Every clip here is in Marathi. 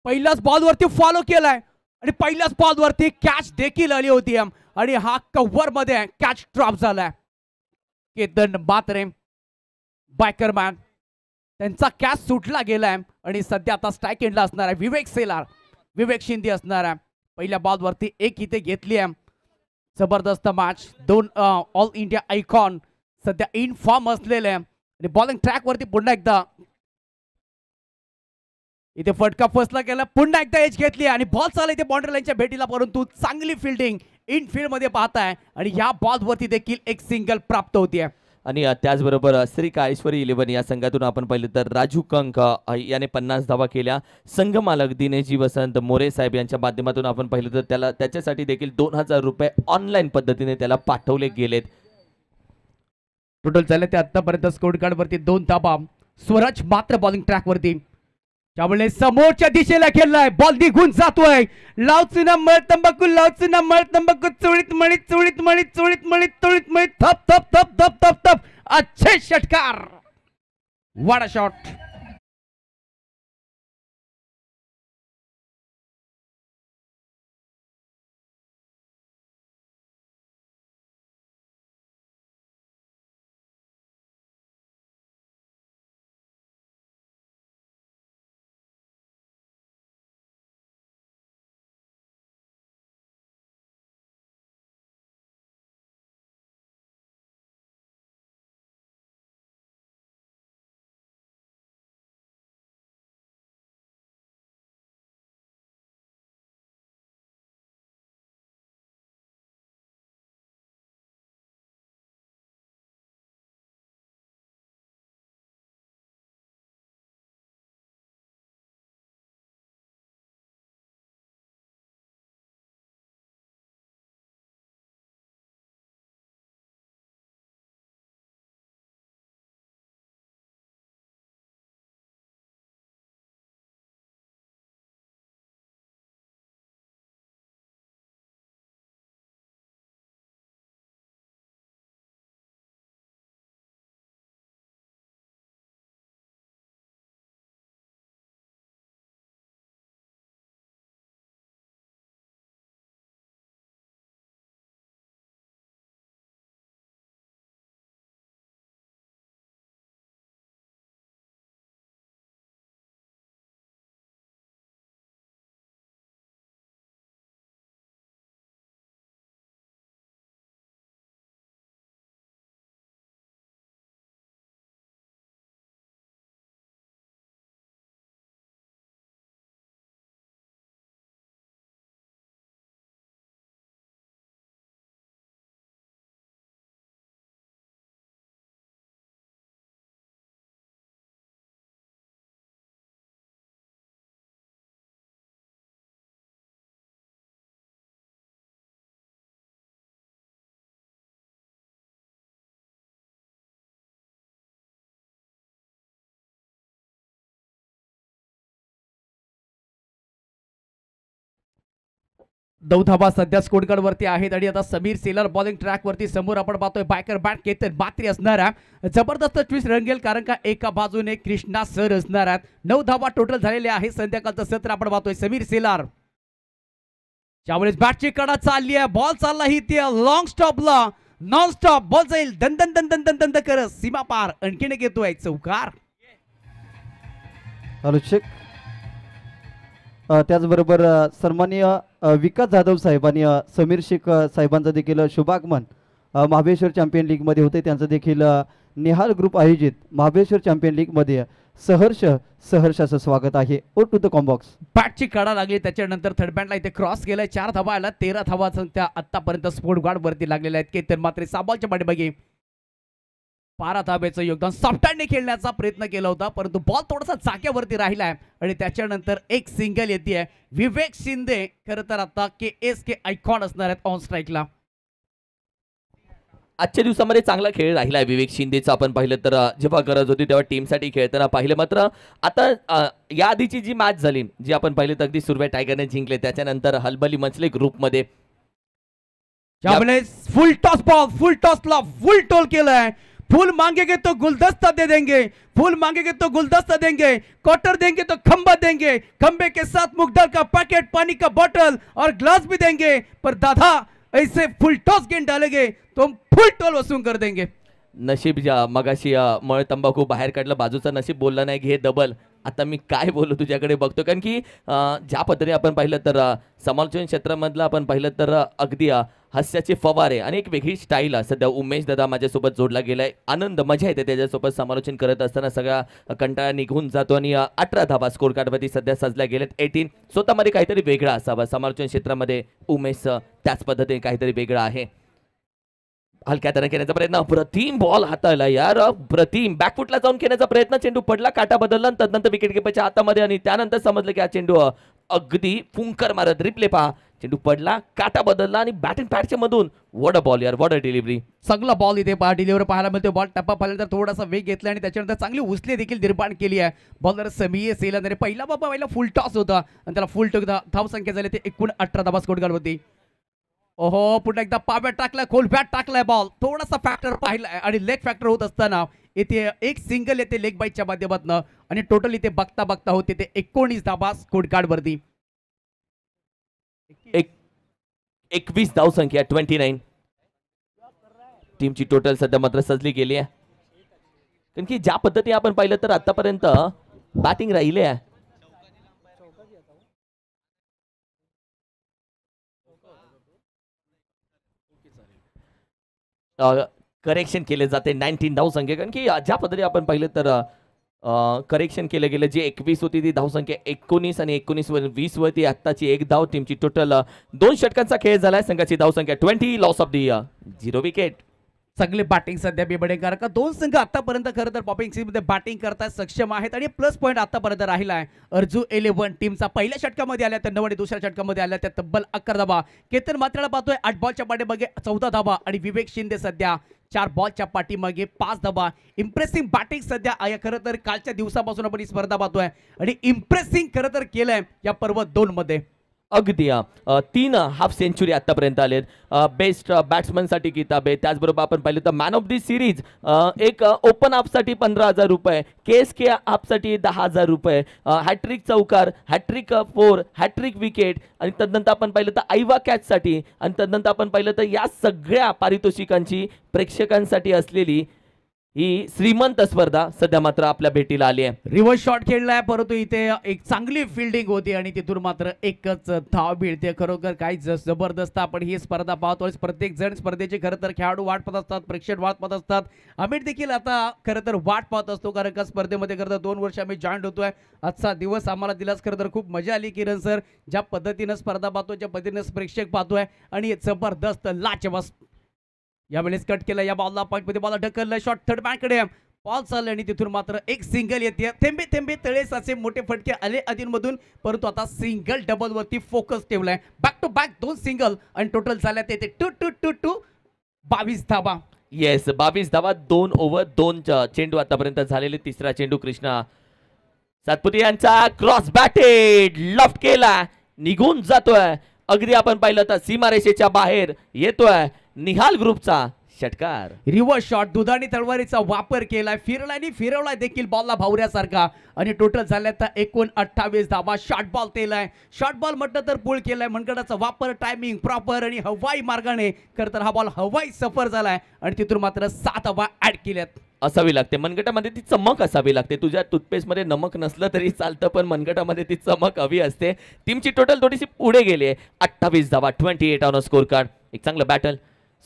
पहिल्याच बॉलवरती फॉलो केलाय आणि पहिल्याच बॉलवरती कॅच देखील आली होती आणि हा कव्हर मध्ये कॅच ड्रॉप झालाय. केतन म्हात्रे बायकरमॅन त्यांचा कॅच सुटला गेलाय आणि सध्या आता स्ट्राईक एंडला असणार आहे विवेक सेलार. विवेक शिंदे असणार आहे. पहिल्या बॉलवरती एक इथे घेतली आहे. जबरदस्त मॅच. दोन ऑल इंडिया आयकॉन सध्या इन फॉर्म असलेले आणि बॉलिंग ट्रॅक वरती पुन्हा एकदा इथे फटका फसला गेला. पुन्हा एकदा एज घेतली आणि बॉल चालला इथे बाउंड्री लाईनच्या भेटीला, परंतु चांगली फिल्डिंग इन फील्ड मध्ये पाहताय आणि या बॉलवरती देखील एक सिंगल प्राप्त होतीये. आणि त्याचबरोबर श्री काळेश्वरी 11 या संघातून आपण पाहिलं तर राजू कंक याने 50 धावा केल्या. संघ मालक दिनेशजी वसंत मोरे साहेब यांच्या माध्यमातून आपण पाहिलं तर त्याला त्याच्यासाठी देखील 2000 रुपये ऑनलाईन पद्धतीने त्याला पाठवले गेलेत. टोटल झाले ते आतापर्यंत स्कोर कार्ड वरती 2 धावा. स्वराज मात्र बॉलिंग ट्रॅक वरती, त्यामुळे समोरच्या दिशेला खेळलाय. बॉल निघून जातोय. लावचून मळ तंबाखू, लावचून मळ तंबाखू, चोळीत मळीत चोळीत मळीत चोळीत मळीत चोळीत मळीत थप थप थप थप थप थप. अच्छे षटकार. What a shot. धावा सध्या स्कोर कार्ड वरती आहेत आणि आता समीर सेलर बॉलिंग ट्रॅक वरती. समोर आपण पाहतोय बायकर बॅट केतन म्हात्रे असणार आहे. जबरदस्त ट्विस्ट रंगेल, कारण का एका बाजूने कृष्णा सर असणार आहेत. 9 धावा टोटल झालेले आहे. संध्याकाळचं सत्र आपण पाहतोय. समीर सेलार त्यावेळेस बॅटची कडा चालली आहे. बॉल चालला ही ते लॉंग स्टॉपला. नॉन स्टॉप बॉल जाईल दन दन दन दन दन दन करत सीमा पार. आणखीन एक येतोय चौकार. त्याचबरोबर सन्माननीय विकास जाधव साहेब आणि समीर शेख साहेबांचं देखील शुभागमन महाबळेश्वर चॅम्पियन लीग मध्ये होते. त्यांचं देखील निहाल ग्रुप आयोजित महाबळेश्वर चॅम्पियन लीग मध्ये सहर्षाचं स्वागत आहे. ओ टू द कॉम्बॉक्स. बॅटची कडा लागली, त्याच्यानंतर थर्ड बॅटला इथे क्रॉस केलाय. 4 धावा आला. 13 धावा त्या आतापर्यंत स्पोर्ट गार्ड वरती लागलेल्या आहेत. केतन म्हात्रे साबॉलच्या पाठीमागे 12 धाब्याचं योगदान. सॉफ्टहँडने खेळण्याचा प्रयत्न केला होता, परंतु बॉल थोडासा चाक्यावरती राहिलाय आणि त्याच्यानंतर एक सिंगल येते. विवेक शिंदे खरं तर आता KSK आयकॉन असणार आहेत ऑन स्ट्राईकला. आजच्या दिवसामध्ये चांगला खेळ राहिला आहे विवेक शिंदेचा. आपण पाहिलं तर जेव्हा गरज होती तेव्हा टीमसाठी खेळताना पाहिलं. मात्र आता या आधीची जी मॅच झाली जी आपण पाहिलं तर अगदी सुरवे टायगरने जिंकले, त्याच्यानंतर हलबली मंचले ग्रुपमध्ये फुल टॉस बॉल, फुल टॉसला फुल टोल केलाय. फूल मांगेंगे तो गुलदस्ता दे देंगे, फूल मांगेंगे तो गुलदस्ता देंगे, क्वार्टर देंगे तो खंबा देंगे, खंबे के साथ मूंग दाल का पैकेट, पानी का बोतल और ग्लास भी देंगे, पर दादा ऐसे फुल टॉस गेम डालेंगे तो हम फुल टोल वसूल कर देंगे. नशीब मगाशी मळ तंबाखू बाहेर काढलं, बाजूचं नशीब बोललं नाही घे डबल. आता मी काय बोलू तुझ्याकडे बघतो, कारण की ज्या पद्धतीने आपण पाहिलं तर समालोचन क्षेत्रामधलं आपण पाहिलं तर अगदी हास्याचे फवारे आणि एक वेगळी स्टाईल सध्या उमेश दादा माझ्यासोबत जोडला गेलाय. आनंद मजा येते त्याच्यासोबत समालोचन करत असताना, सगळा कंटाळा निघून जातो आणि 18 धाबा स्कोर कार्डवरती सध्या सजल्या गेलेत. 18 स्वतःमध्ये काहीतरी वेगळं असावं समालोचन क्षेत्रामध्ये. उमेश त्याच पद्धतीने काहीतरी वेगळं आहे. हलक्या त्यानं खेळण्याचा प्रयत्न, प्रतिम बॉल हाताळला यार, प्रतिम बॅकफुटला जाऊन खेळण्याचा प्रयत्न, चेंडू पडला, काटा बदलला, तदनंतर विकेट किपरच्या हातामध्ये आणि त्यानंतर समजलं की हा चेंडू अगदी फुंकर मारत. रिप्ले पहा, चेंडू पडला, काटा बदलला आणि बॅट अँड पॅडच्या मधून वॉट अ बॉल यार, वॉट अ डिलिव्हरी. चांगला बॉल इथे डिलिव्हरी पाहायला मिळतो. बॉल टप्पा पाहिल्यानंतर थोडासा वेग घेतला आणि त्याच्यानंतर चांगली उचले देखील निर्माण केली आहे. बॉलर समीर सेलंदरे पहिला फुल टॉस होता आणि त्याला फुल टॉस धाव संख्या झाली ते एकूण 18 धाबा स्कोर कार्ड होती. ओहो, पुन्हा एकदा पाब्यात टाकलाय, खोल बॅट टाकलाय, बॉल थोडासा फॅक्टर पाहिलाय आणि लेग फॅक्टर होत असताना इथे एक सिंगल येते लेग बाईटच्या माध्यमातून आणि टोटल इथे बघता बघता होते ते 19 धाबा स्कोर कार्ड वरती. 21 धाव संख्या 29. टीमची टोटल सध्या मात्र सजली गेली आहे, कारण की ज्या पद्धतीने आपण पाहिलं तर आतापर्यंत बॅटिंग राहिले आहे. करेक्शन केले जाते 19 धाव संख्या, कारण की ज्या पद्धतीने आपण पाहिलं तर करेक्शन केलं गेलं. जी 21 होती ती धाव संख्या 19 आणि 19 वर 20 वरती आत्ताची एक धाव. टीमची टोटल 2 षटकांचा खेळ झालाय. संघाची धाव संख्या 20, लॉस ऑफ दी 0 विकेट. चांगली बॅटिंग सध्या बिबडेकर का दोन संघ आतापर्यंत खरं तर पॉपिंग सीरीज मध्ये बॅटिंग करताय सक्षम आहेत आणि प्लस पॉईंट आतापर्यंत राहिला आहे. अर्जू 11 टीमचा पहिल्या षटकामध्ये आल्या, तर नवडी दुसऱ्या षटकामध्ये आल्या, त्या तब्बल 11 धाबा. केतन मात्राला पाहतोय 8 बॉलच्या पाठीमागे 14 धाबा आणि विवेक शिंदे सध्या 4 बॉलच्या पाठीमागे 5 धाबा. इम्प्रेसिंग बॅटिंग सध्या खरं तर कालच्या दिवसापासून आपण ही स्पर्धा पाहतोय आणि इम्प्रेसिंग खरं तर केलंय या पर्व 2 मध्ये. अगदी 3 हाफ सेंचुरी आतापर्यंत आलेत. बेस्ट बॅट्समन साठी किताब आहे. त्याचबरोबर आपण पाहिलं तर मॅन ऑफ दी सिरीज, एक ओपन हाफसाठी 15,000 रुपये, KSK हाफसाठी 10,000 रुपये, हॅट्रिक चौकार, हॅट्रिक 4, हॅट्रिक विकेट आणि तदनंतर आपण पाहिलं तर आयवा कॅचसाठी आणि तदनंतर आपण पाहिलं तर या सगळ्या पारितोषिकांची प्रेक्षकांसाठी असलेली ही श्रीमंत स्पर्धा सध्या मात्र आपल्या भेटीला आली आहे. रिव्हर्स शॉट खेळलाय, परंतु इथे एक चांगली फिल्डिंग होती आणि तिथून मात्र एकच धाव मिळते. खरोखर काही जबरदस्त आपण ही स्पर्धा पाहतोय. प्रत्येक जण स्पर्धेचे खरं तर खेळाडू वाट पाहत असतात, प्रेक्षक वाट पाहत असतात. आम्ही देखील आता खरं तर वाट पाहत असतो, कारण का स्पर्धेमध्ये खरं तर 2 वर्ष आम्ही जॉईन होतोय. आजचा दिवस आम्हाला दिलास खरं तर खूप मजा आली किरण सर. ज्या पद्धतीनं स्पर्धा पाहतोय, ज्या पद्धतीनं प्रेक्षक पाहतोय आणि जबरदस्त लाजवाब यावेळेस कट केला. या बॉलला पॉईंट मध्ये बॉल ढकलला, शॉट थर्ड मॅनकडे बॉल चालला आणि तिथून मात्र एक सिंगल येते. थेंबे थेंबे तळेस असे मोठे फटके आले अधूनमधून, परंतु आता सिंगल डबल वरती फोकस ठेवलाय. बॅक टू बॅक 2 सिंगल आणि टोटल झाल्यात येते 2 22 धाबा. येस, 22 धावा 2 ओव्हर 2 चेंडू आतापर्यंत झालेले. तिसरा चेंडू कृष्णा सातपुते यांचा क्रॉस बॅटेड लफ्ट केला, निघून जातोय. अगदी आपण पाहिलं तर सीमारेषेच्या बाहेर येतोय. निहाल ग्रुपचा षटकार. रिव्हर्स शॉट, दुधाणी तलवारीचा वापर केलाय, फिरलाय आणि फिरवलाय देखील बॉलला भावऱ्यासारखा आणि टोटल झाल्यात एकूण 28 धावा. शॉर्ट बॉल केलाय, शॉर्ट बॉल म्हटलं तर पुल केलाय. मनगटाचा वापर, टायमिंग प्रॉपर आणि हवाई मार्गाने खरं तर हा बॉल हवाई सफर झालाय आणि तिथून मात्र 7 धावा ऍड केल्यात. असावी लागते मनगटामध्ये ती चमक असावी लागते. तुझ्या टूथपेस्ट मध्ये नमक नसलं तरी चालतं, पण मनगटामध्ये ती चमक हवी असते. टीमची टोटल थोडीशी पुढे गेली आहे. 28 धावा 28 ऑन स्कोर कार्ड. एक चांगलं बॅटल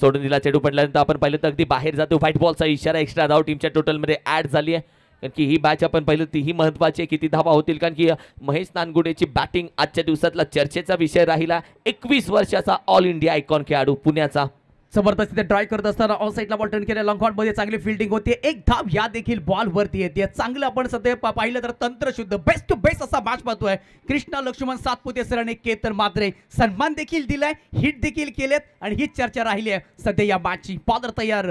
सोडून दिला. चेंडू पडल्यानंतर आपण पाहिलं तर अगदी बाहेर जातो. व्हाईट बॉलचा इशारा, एक्स्ट्रा धाव टीमच्या टोटलमध्ये ऍड झाली आहे. कारण की ही मॅच आपण पाहिलं ती ही महत्वाची आहे, किती धावा होतील, कारण की महेश नानगुडेची बॅटिंग आजच्या दिवसातला चर्चेचा विषय राहिला. 21 वर्षाचा ऑल इंडिया आयकॉन खेळाडू पुण्याचा. जबरदस्त तिथे ड्राय करत असताना ऑन साईडला बॉल टर्न केला. लॉंग मध्ये चांगली फिल्डिंग होती. एक धाव या देखील बॉल वरती येते. चांगलं आपण सध्या पाहिलं तर तंत्रशुद्ध बेस्ट टू बेस्ट असा मॅच पाहतोय. कृष्णा लक्ष्मण सातपुते सरांनी केतन मात्रे सन्मान देखील दिलाय, हिट देखील केलेत आणि हीच चर्चा राहिली आहे सध्या या मॅचची. बॉलर तयार.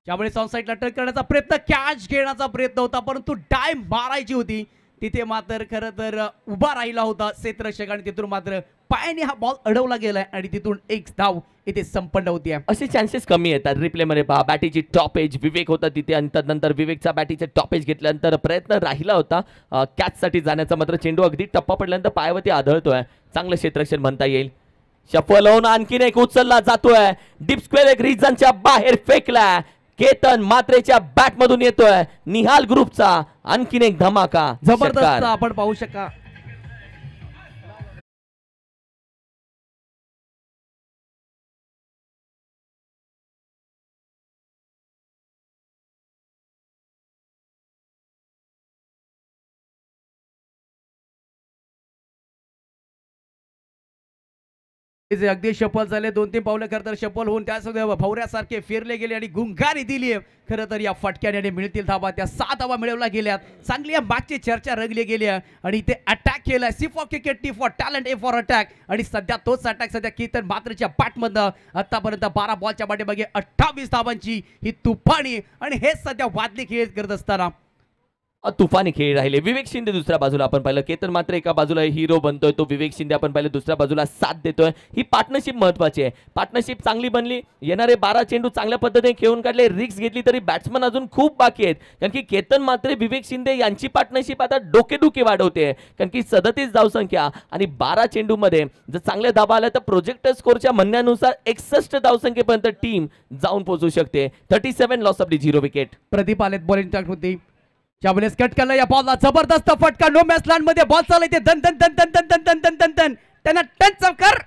ज्यावेळेस ऑन साईडला टर्न करण्याचा प्रयत्न, कॅच घेण्याचा प्रयत्न होता, परंतु डाय मारायची होती. तिथे मात्र खरं तर उभा राहिला होता क्षेत्ररक्षक आणि तिथून मात्र पायाने हा बॉल अडवला गेलाय आणि तिथून एक धाव इथे संपन्न होती. असे चान्सेस कमी येतात रिप्ले मध्ये पहा. बॅटीची टॉप एज विवेक होता तिथे आणि त्यानंतर विवेकचा बॅटीचे टॉप एज घेतल्यानंतर प्रयत्न राहिला होता कॅच साठी जाण्याचा, मात्र चेंडू अगदी टप्पा पडल्यानंतर पायावरती आदळतोय. चांगलं क्षेत्ररक्षण म्हणता येईल. शफल होऊन आणखीन एक उचलला जातोय, डीप स्क्वेअर एक रिजनच्या बाहेर फेकला. केतन मात्रेच्या बॅट मधून येतोय निहाल ग्रुपचा आणखीन एक धमाका. जबरदस्त आपण पाहू शका. अगदी शपल झाले, 2-3 पावलं करता शपल होऊन त्यासोबत भवऱ्यासारखे फिरले गेले आणि गुंगारी दिली. खरं तर या फटक्याने मिळतील धावा, त्या 6 धावा मिळवल्या गेल्यात. चांगली या मॅचची चर्चा रंगली गेली आणि इथे अटॅक केलाय. C for cricket, T for talent, A for attack. आणि सध्या तोच अटॅक सध्या केतन मात्रच्या बॅटमधनं आतापर्यंत 12 बॉलच्या पाठीमागे 28 धावांची ही तुफानी आणि हे सध्या वादली खेळ करत असताना तुफानी खेळ राहिले. विवेक शिंदे दुसऱ्या बाजूला आपण पाहिलं, केतन मात्र एका बाजूला हिरो बनतोय, तो विवेक शिंदे आपण पाहिलं दुसऱ्या बाजूला साथ देतोय. ही पार्टनरशिप महत्वाची आहे. पार्टनरशिप चांगली बनली, येणारे 12 चेंडू चांगल्या पद्धतीने खेळून काढले. रिक्स घेतली तरी बॅट्समन अजून खूप बाकी आहेत, कारण की केतन मात्र विवेक शिंदे यांची पार्टनरशिप आता डोकेदुखी वाढवते, कारण की 37 धावसंख्या आणि 12 चेंडू मध्ये जर चांगल्या धावा आल्या तर प्रोजेक्टर स्कोरच्या म्हणण्यानुसार 61 धावसंख्येपर्यंत टीम जाऊन पोहोचू शकते. 37 loss of the 0 wicket. Pradeep आलेत बॉलिंग टाक होती. चाबलेस कट केला या बॉलला, जबरदस्त फटका. नो मॅच लँड मध्ये बॉल चालते, दन दन दन दन दन दन दन दन दन त्यांना टच कर.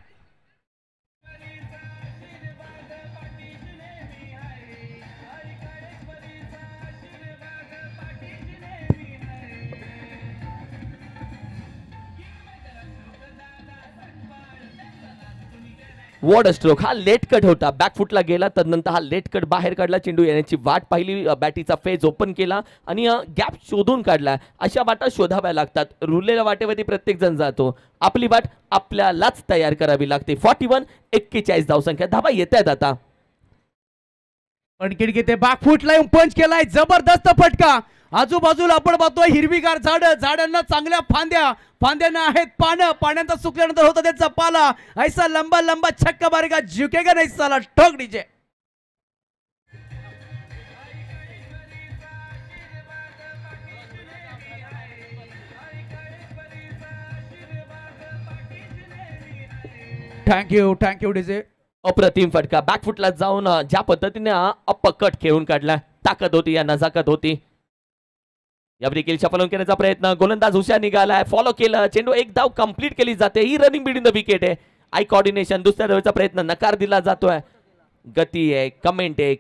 वॉड स्ट्रोक. हा लेट कट होता, बॅक फुटला गेला, तदनंतर हा लेट कट बाहेर काढला. चेंडू येण्याची वाट पाहिली, बॅटीचा फेज ओपन केला आणि गॅप शोधून काढला. अशा वाटा शोधाव्या लागतात. रुरलेल्या वाटेवरती प्रत्येक जण जातो, आपली वाट आपल्यालाच तयार करावी लागते. 41 धावसंख्या, धावा येत आहेत आता. आणखीन किती बॅक फुटला येऊन पंच केलाय, जबरदस्त फटका. आजूबाजूला आपण बघतोय हिरवीगार झाड, झाडांना चांगल्या फांद्या, फांद्यांना आहेत पानं, पाण्याचा सुकल्यानंतर होतं त्याचा पाला. ऐसा लंबा लंबा छक्का मारेगा, झुकेगा नहीं साला, ठोक दीजिए. Thank you DJ. अप्रतिम फटका, बॅकफुटला जाऊन ज्या पद्धतीने अपकट खेळून काढला, ताकद होती या नजाकत होती. या देखील शफल करण्याचा प्रयत्न, गोलंदाज हुशार निघालाय, फॉलो केलं, चेंडू एक धाव कंप्लीट केली जाते. ही रनिंग बिटवीन द विकेट आहे. आय कोऑर्डिनेशन, दुसऱ्या धावेचा प्रयत्न नकार दिला जातोय. गती आहे, कमेंट आहे,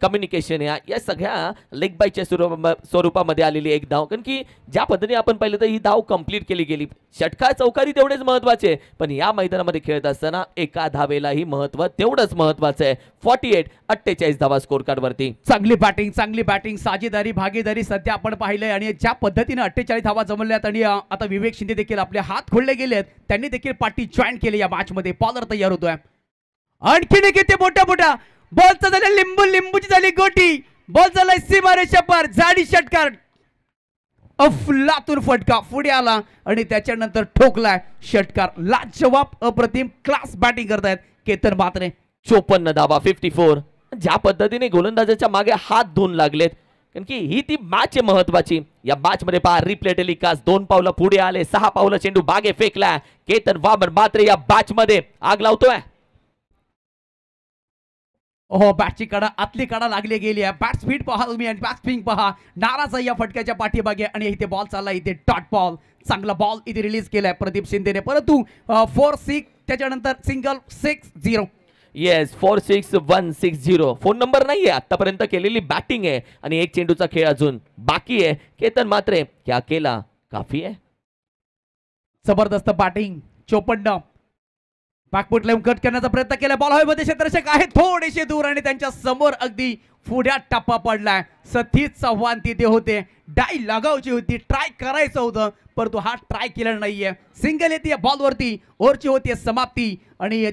कम्युनिकेशन आहे, या सगळ्या लेग बायच्या स्वरूपामध्ये आलेली एक धाव. कारण की ज्या पद्धतीने आपण पाहिलं तर ही धाव कंप्लीट केली गेली. षटकार चौकारी तेवढेच महत्वाचे, पण या मैदानामध्ये खेळत असताना एका धावेलाही महत्व तेवढंच महत्वाचं आहे. 48 धावा स्कोर कार्ड वरती. चांगली बॅटिंग, साजेदारी, भागीदारी सध्या आपण पाहिलंय आणि ज्या पद्धतीने 48 धावा जमल्यात आणि आता विवेक शिंदे देखील आपले हात खोलले गेलेत, त्यांनी देखील पार्टी जॉईन केली या मॅच मध्ये. बॉलर तयार होतोय. आणखीन किती मोठ्या बॉलचा झाला लिंबूची झाली गोटी, बॉल झालाय सीमारेषा पार, जाडी षटकार, अफलातून फटका पुढे आला आणि त्याच्यानंतर ठोकलाय षटकार. लाजवाब अप्रतिम क्लास बॅटिंग करतायत केतन मात्रे. 54 धावा, 54. ज्या पद्धतीने गोलंदाजाच्या मागे हात धुवून लागलेत, कारण की ही ती मॅच आहे महत्वाची. या मॅच मध्ये पहा रिप्ले टेलिकास्ट, 2 पावलं पुढे आले, 6 पावलं चेंडू बागे फेकला. केतन वामन मात्रे या मॅच मध्ये आग लावतोय. हो, बॅटची कडा, आतली कडा लागली गेली आहे. बॅट स्पीड पहा तुम्ही आणि बॅट स्पिन पहा. नाराज आहे या फटक्याच्या पाठीमागे आणि इथे बॉल चालला, इथे डॉट बॉल. चांगला बॉल इथे रिलीज केलाय प्रदीप शिंदेने, परंतु 4-6 त्याच्यानंतर सिंगल 6-0. येस, 4-6-1-6-0 फोन नंबर नाहीये. आतापर्यंत केलेली बॅटिंग आहे आणि एक चेंडूचा खेळ अजून बाकी आहे. केतन मात्रे क्या केला काफी आहे. जबरदस्त बॅटिंग. 54 बॅकफुट लावून कट करण्याचा प्रयत्न केला. बॉल हवेमध्ये, क्षेत्ररक्षक आहे थोडेसे दूर आणि त्यांच्या समोर अगदी पुढ्यात टप्पा पडलाय. सतीश चव्हाण तिथे होते, डाय लगावची होती, ट्राय करायचं होतं, परंतु हा ट्राय केला नाहीये. सिंगल येते बॉलवरती, ओव्हरची होती समाप्ती आणि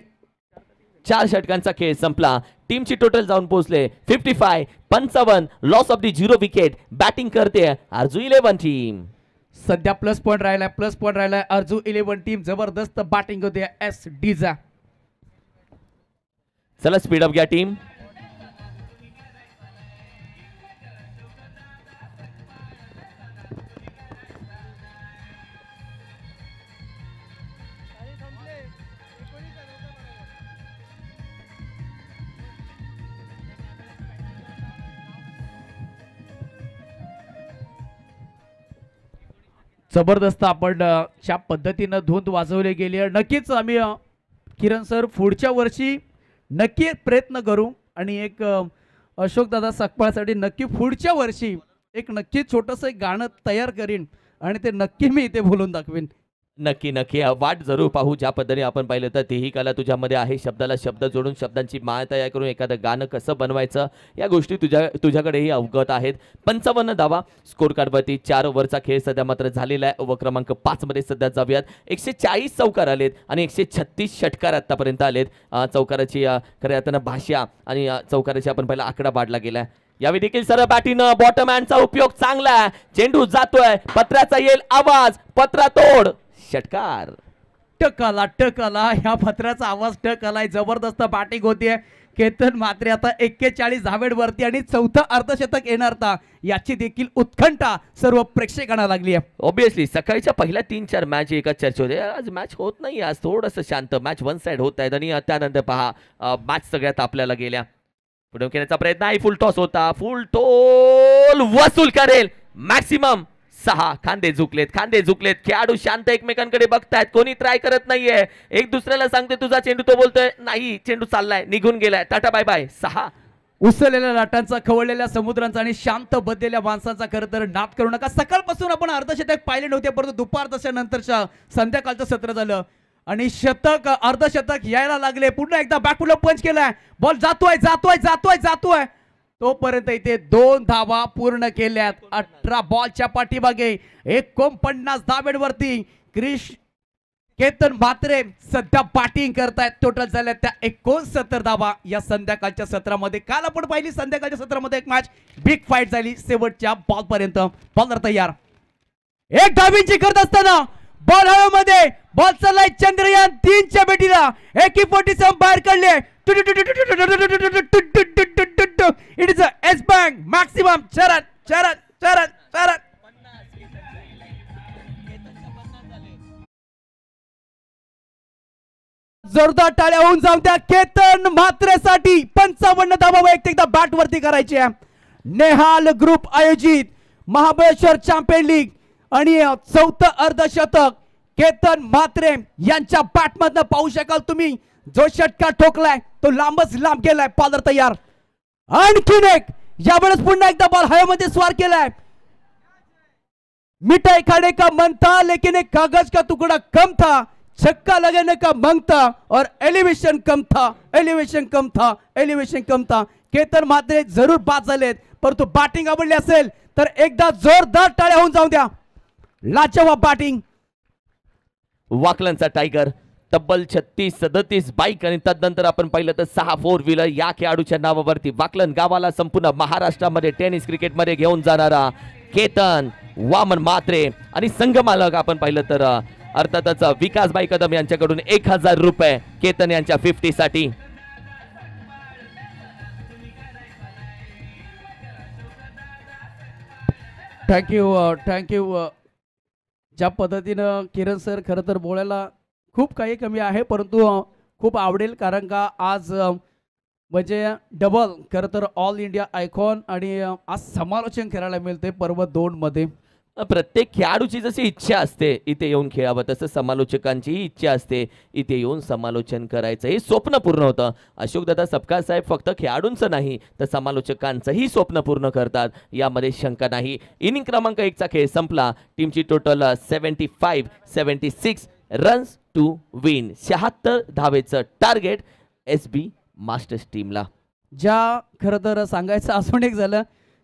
4 षटकांचा खेळ संपला. टीमची टोटल जाऊन पोहोचले 55, 55 loss of the 0 wicket. Batting करते आरजू 11 टीम. सध्या प्लस पॉइंट राहिलाय अर्जू 11 टीम जबरदस्त बॅटिंग होते SD चा. चला स्पीड अप घ्या टीम. जबरदस्त आपण ज्या पद्धतीनं धुंद वाजवले गेली आहे, नक्कीच आम्ही किरण सर पुढच्या वर्षी नक्की प्रयत्न करू आणि एक अशोक दादा सकपाळसाठी नक्की पुढच्या वर्षी एक नक्की छोटंसं एक गाणं तयार करीन आणि ते नक्की मी इथे बोलून दाखवीन. नक्की नक्की वाट जरूर पाहू. ज्या पद्धतीने आपण पाहिलं तर तेही कला तुझ्यामध्ये आहे. शब्दाला शब्द जोडून शब्दांची माळ तयार करून एखादं गाणं कसं बनवायचं या गोष्टी तुझ्याकडेही अवगत आहेत. 55 धावा स्कोर कार्डवरती. 4 ओव्हरचा खेळ सध्या मात्र झालेला आहे. ओव्हर क्रमांक 5 मध्ये सध्या जाऊयात. 140 चौकार आलेत आणि 136 षटकार आतापर्यंत आलेत. चौकाराची खऱ्या अर्थानं भाषा आणि चौकाराची आपण पहिला आकडा पाडला गेलाय. यावेळी देखील सरळ बॅटीनं बॉटम हँडचा उपयोग चांगला आहे. चेंडू जातोय, पत्राचा येईल आवाज, पत्रा तोड, षटकार. टकाला ह्या पत्राचा आवाज टकालाय. जबरदस्त बॅटिंग होतीये. केतन मात्रे आता 41 धावेवरती आणि चौथं अर्धशतक येणार का याची देखील उत्कंठा सर्व प्रेक्षकांना लागली आहे. ऑब्विसली सकाळच्या पहिल्या 3-4 मॅच एका चर्चेमध्ये आज मॅच होत नाही, आज थोडंसं शांत मॅच वन साइड होत आहेत आणि त्यानंतर पहा मॅच सगळ्यात आपल्याला गेल्या. पुढे खेळण्याचा प्रयत्न आहे. फुल टॉस होता. फुल टोल वसूल करेल. मॅक्सिमम 6. खांदे झुकलेत. खेळाडू शांत एकमेकांकडे बघतायत. कोणी ट्राय करत नाहीये. एक दुसऱ्याला सांगते तुझा चेंडू, तो बोलतोय नाही चेंडू चाललाय, निघून गेलाय, टाटा बाय बाय. 6. उसळलेल्या लाटांचा, खवळलेल्या समुद्रांचा आणि शांत बदलेल्या माणसांचा खरं तर नाद करू नका. सकाळपासून आपण अर्धशतक पाहिले नव्हते, परंतु दुपार नंतरच्या संध्याकाळचं सत्र झालं आणि शतक अर्धशतक यायला लागले. पुन्हा एकदा बॅकफुल पंच केलाय. बॉल जातोय. तोपर्यंत इथे 2 धावा पूर्ण केल्यात. 18 बॉलच्या पाठीमागे 49 धावेवरती केतन म्हात्रे सध्या बॅटिंग करतायत. टोटल झाल्या त्या 69 धावा या संध्याकाळच्या सत्रामध्ये. काल आपण पाहिली संध्याकाळच्या सत्रामध्ये एक मॅच बिग फाईट झाली शेवटच्या बॉल पर्यंत. बॉलर तयार. एक धावींची करत असताना बॉल हवेमध्ये. बॉल चाललाय चंद्रयान 3च्या बेटीला. 147 बाहेर काढले. It is S bank maximum चरण. जोरदार टाळ्या होऊन जाऊन त्या केतन म्हात्रेसाठी. 55 धावा वैयक्तिक बॅट वरती करायची आहे. नेहाल ग्रुप आयोजित महाबळेश्वर चॅम्पियन लीग आणि 4थं अर्धशतक केतन म्हात्रे यांच्या बॅट मधनं पाहू शकाल तुम्ही. जो षटकार ठोकलाय तो लांबच लांब गेलाय. पालर तयार. आणखीन एक. यावेळेस पुन्हा एकदा बॉल हवेमध्ये स्वार केलाय. मिठाई खाने का मन था लेकिन एक कागज का टुकड़ा कम था. छक्का लगाने का मन था और एलिवेशन कम था. केतन म्हात्रे जरूर बाद झालेत, परंतु बॅटिंग आवडली असेल तर एकदा जोरदार टाळ्या होऊन जाऊ द्या. लाजवाब बॅटिंग. वाकलनचा टायगर तब्बल 36-37 बाईक आणि तदनंतर आपण पाहिलं तर 6 4 व्हीलर या खेळाडूच्या नावावरती वाकलन गावाला संपूर्ण महाराष्ट्रामध्ये टेनिस क्रिकेटमध्ये घेऊन जाणारा केतन वामन म्हात्रे आणि संघमालक आपण पाहिलं तर अर्थातच विकासबाई कदम यांच्याकडून 1000 रुपये केतन यांच्या 50 साठी. थँक्यू. ज्या पद्धतीनं किरण सर खरं तर बोलायला खूप काही कमी आहे, परंतु खूप आवडेल कारण का आज म्हणजे डबल खरं तर ऑल इंडिया आयकॉन आणि आज समालोचन करायला मिळते पर्व 2 मध्ये. प्रत्येक खेळाडूची जशी इच्छा असते इथे येऊन खेळावं, तसं समालोचकांचीही इच्छा असते इथे येऊन समालोचन करायचं. हे स्वप्न पूर्ण होतं. अशोकदादा सपकाळ साहेब फक्त खेळाडूंचं नाही तर समालोचकांचंही स्वप्न पूर्ण करतात, यामध्ये शंका नाही. इनिंग क्रमांक 1 चा खेळ संपला. टीमची टोटल 76 रन्स टू विन. 76 धावेचं टार्गेट SB मास्टर्स टीमला. ज्या खरं तर सांगायचं अजून एक झालं,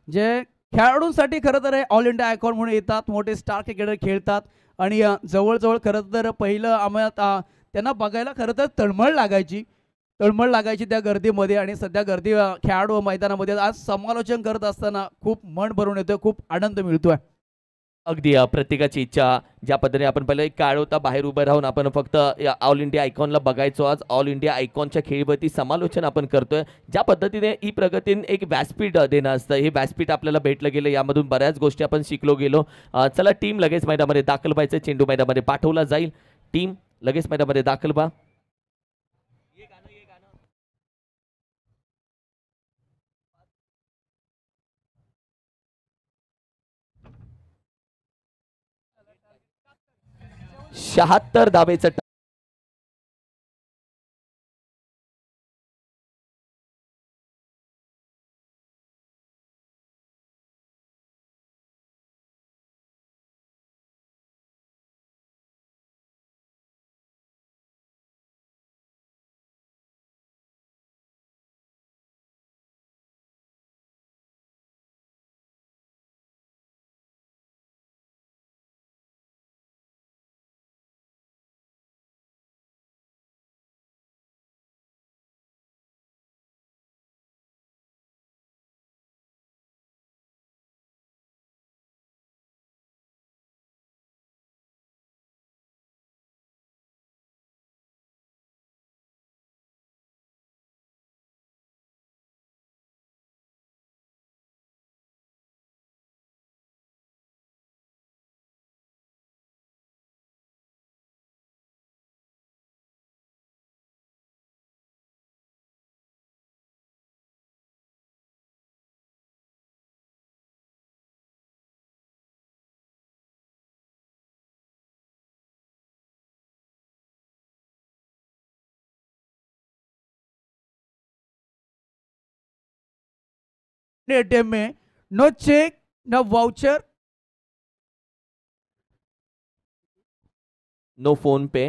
जे खेळाडूंसाठी खरं तर ऑल इंडिया आयकॉन म्हणून येतात, मोठे स्टार क्रिकेटर खेळतात आणि जवळजवळ खरं तर पहिलं आम्हाला त्यांना बघायला खरं तर तळमळ लागायची त्या गर्दीमध्ये. आणि सध्या गर्दी खेळाडू मैदानामध्ये आज समालोचन करत असताना खूप मन भरून येतं, खूप आनंद मिळतोय. अगदी प्रत्येकाची इच्छा ज्या पद्धतीने आपण पहिलं एक काळ होता बाहेर उभं राहून आपण फक्त ऑल इंडिया आयकॉनला बघायचो. आज ऑल इंडिया आयकॉनच्या खेळीवरती समालोचन आपण करतोय. ज्या पद्धतीने ही प्रगतीने एक व्यासपीठ देणं असतं, हे व्यासपीठ आपल्याला भेटलं गेलं. यामधून बऱ्याच गोष्टी आपण शिकलो गेलो. चला टीम लगेच मैदानामध्ये दाखल व्हायचं. चेंडू मैदानामध्ये पाठवला जाईल. टीम लगेच मैदानामध्ये दाखल व्हा. 76 धावेचं ATM में no check, no voucher, no PhonePe,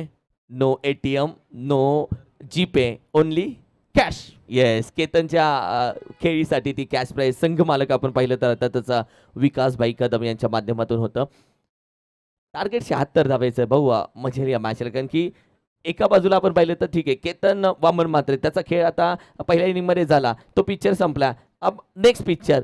no ATM, no GPay, only cash. Yes. केतनच्या खेळीसाठी ती कॅश प्राइस संघ मालक आपण पाहिलं तर त्याचा विकासभाई कदम यांच्या माध्यमातून होतं. टार्गेट 76 धावायचं भाऊ. मजेल या मॅचला, कारण की एका बाजूला आपण पाहिलं तर ठीक आहे केतन वामन मात्रे त्याचा खेळ आता पहिल्या इनिंग मध्ये झाला, तो पिक्चर संपला. अब नेक्स्ट पिक्चर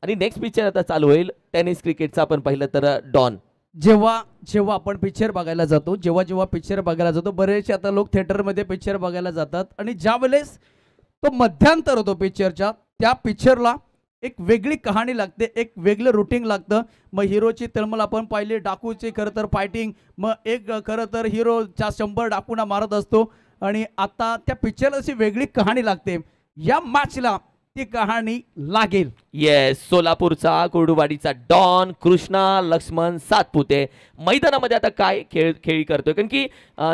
आणि नेक्स्ट पिक्चर आता चालू होईल टेनिस क्रिकेटचा. आपण पाहिलं तर डॉन. जेव्हा जेव्हा आपण पिक्चर बघायला जातो, जेव्हा पिक्चर बघायला जातो, बरेचसे आता लोक थिएटरमध्ये पिक्चर बघायला जातात आणि ज्या वेळेस तो मध्यांतर होतो पिक्चरच्या, त्या पिक्चरला एक वेगळी कहाणी लागते, एक वेगळं रुटीन लागतं. मग हिरोची तळमळ आपण पाहिली, डाकूची खरं तर फायटिंग, मग एक खरं तर हिरोच्या 100 डाकूंना मारत असतो आणि आता त्या पिक्चरला अशी वेगळी कहाणी लागते. या मॅचला ती कहाणी लागेल. येस. सोलापूरचा कुर्डुवाडीचा डॉन कृष्णा लक्ष्मण सातपुते मैदानामध्ये आता काय खेळी करतोय, कारण की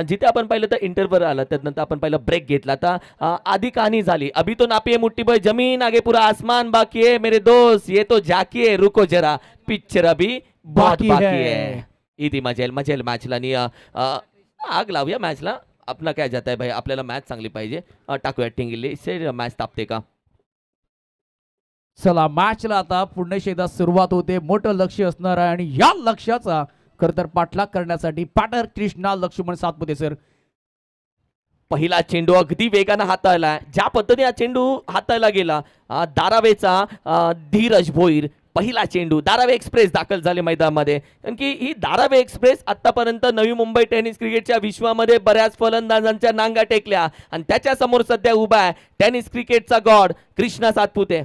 जिथे आपण पाहिलं तर इंटरव्हल आला, त्यानंतर आपण पाहिलं ब्रेक घेतला. आता आधी कहाणी झाली, अभी तो नापिये मुट्ठी भर जमीन आगे पूरा आसमान बाकी है मेरे दोस्त ये तो झाकी है रुको जरा पिक्चर अभी बहुत बाकी है. इथे मजेल मजेल मॅचला आणि आग लावूया मॅचला. आपला काय जात आहे भाई, आपल्याला मॅच चांगली पाहिजे. टाकूया टिंगली मॅच तापते का. चला मॅचला आता पुन्हा एकदा सुरुवात होते. मोठं लक्ष असणार आहे आणि या लक्ष्याचा खरं तर पाठलाग करण्यासाठी पॅटर कृष्णा लक्ष्मण सातपुते सर. पहिला चेंडू अगदी वेगानं हाताळला. ज्या पद्धतीने हा चेंडू हाताळला गेला, धारावेचा धीरज भोईर पहिला चेंडू. धारावे एक्सप्रेस दाखल झाले मैदानामध्ये, कारण की ही धारावे एक्सप्रेस आतापर्यंत नवी मुंबई टेनिस क्रिकेटच्या विश्वामध्ये बऱ्याच फलंदाजांच्या नांगा टेकल्या आणि त्याच्या समोर सध्या उभा आहे टेनिस क्रिकेटचा गॉड कृष्णा सातपुते.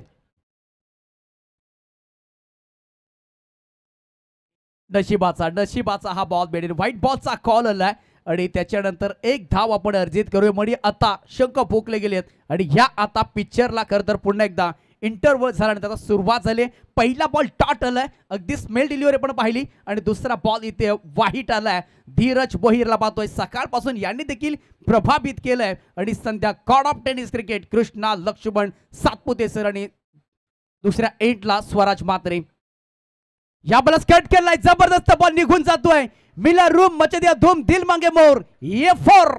नशिबाचा हा बॉल बेडीन व्हाईट बॉलचा कॉल आलाय आणि त्याच्यानंतर एक धाव आपण अर्जित करूया. म्हणजे आता शंख पोकले गेलेत आणि ह्या आता पिक्चरला खरं तर पुन्हा एकदा इंटरव्हल झाला आणि त्याचा सुरुवात झाली. पहिला बॉल टॉट आलाय, अगदी स्मेल डिलिव्हरी पण पाहिली आणि दुसरा बॉल इथे वाईट आलाय. धीरज बोहीरला पाहतोय, सकाळपासून यांनी देखील प्रभावित केलंय आणि संध्या god of tennis cricket Krishna Laxman Satpute sir आणि दुसऱ्या एंडला स्वराज मात्रे. या बॉलच कट केलाय, जबरदस्त बॉल निघून जातोय. मिलर रूम मचे दिया धूम दिल मांगे मोर ये फोर.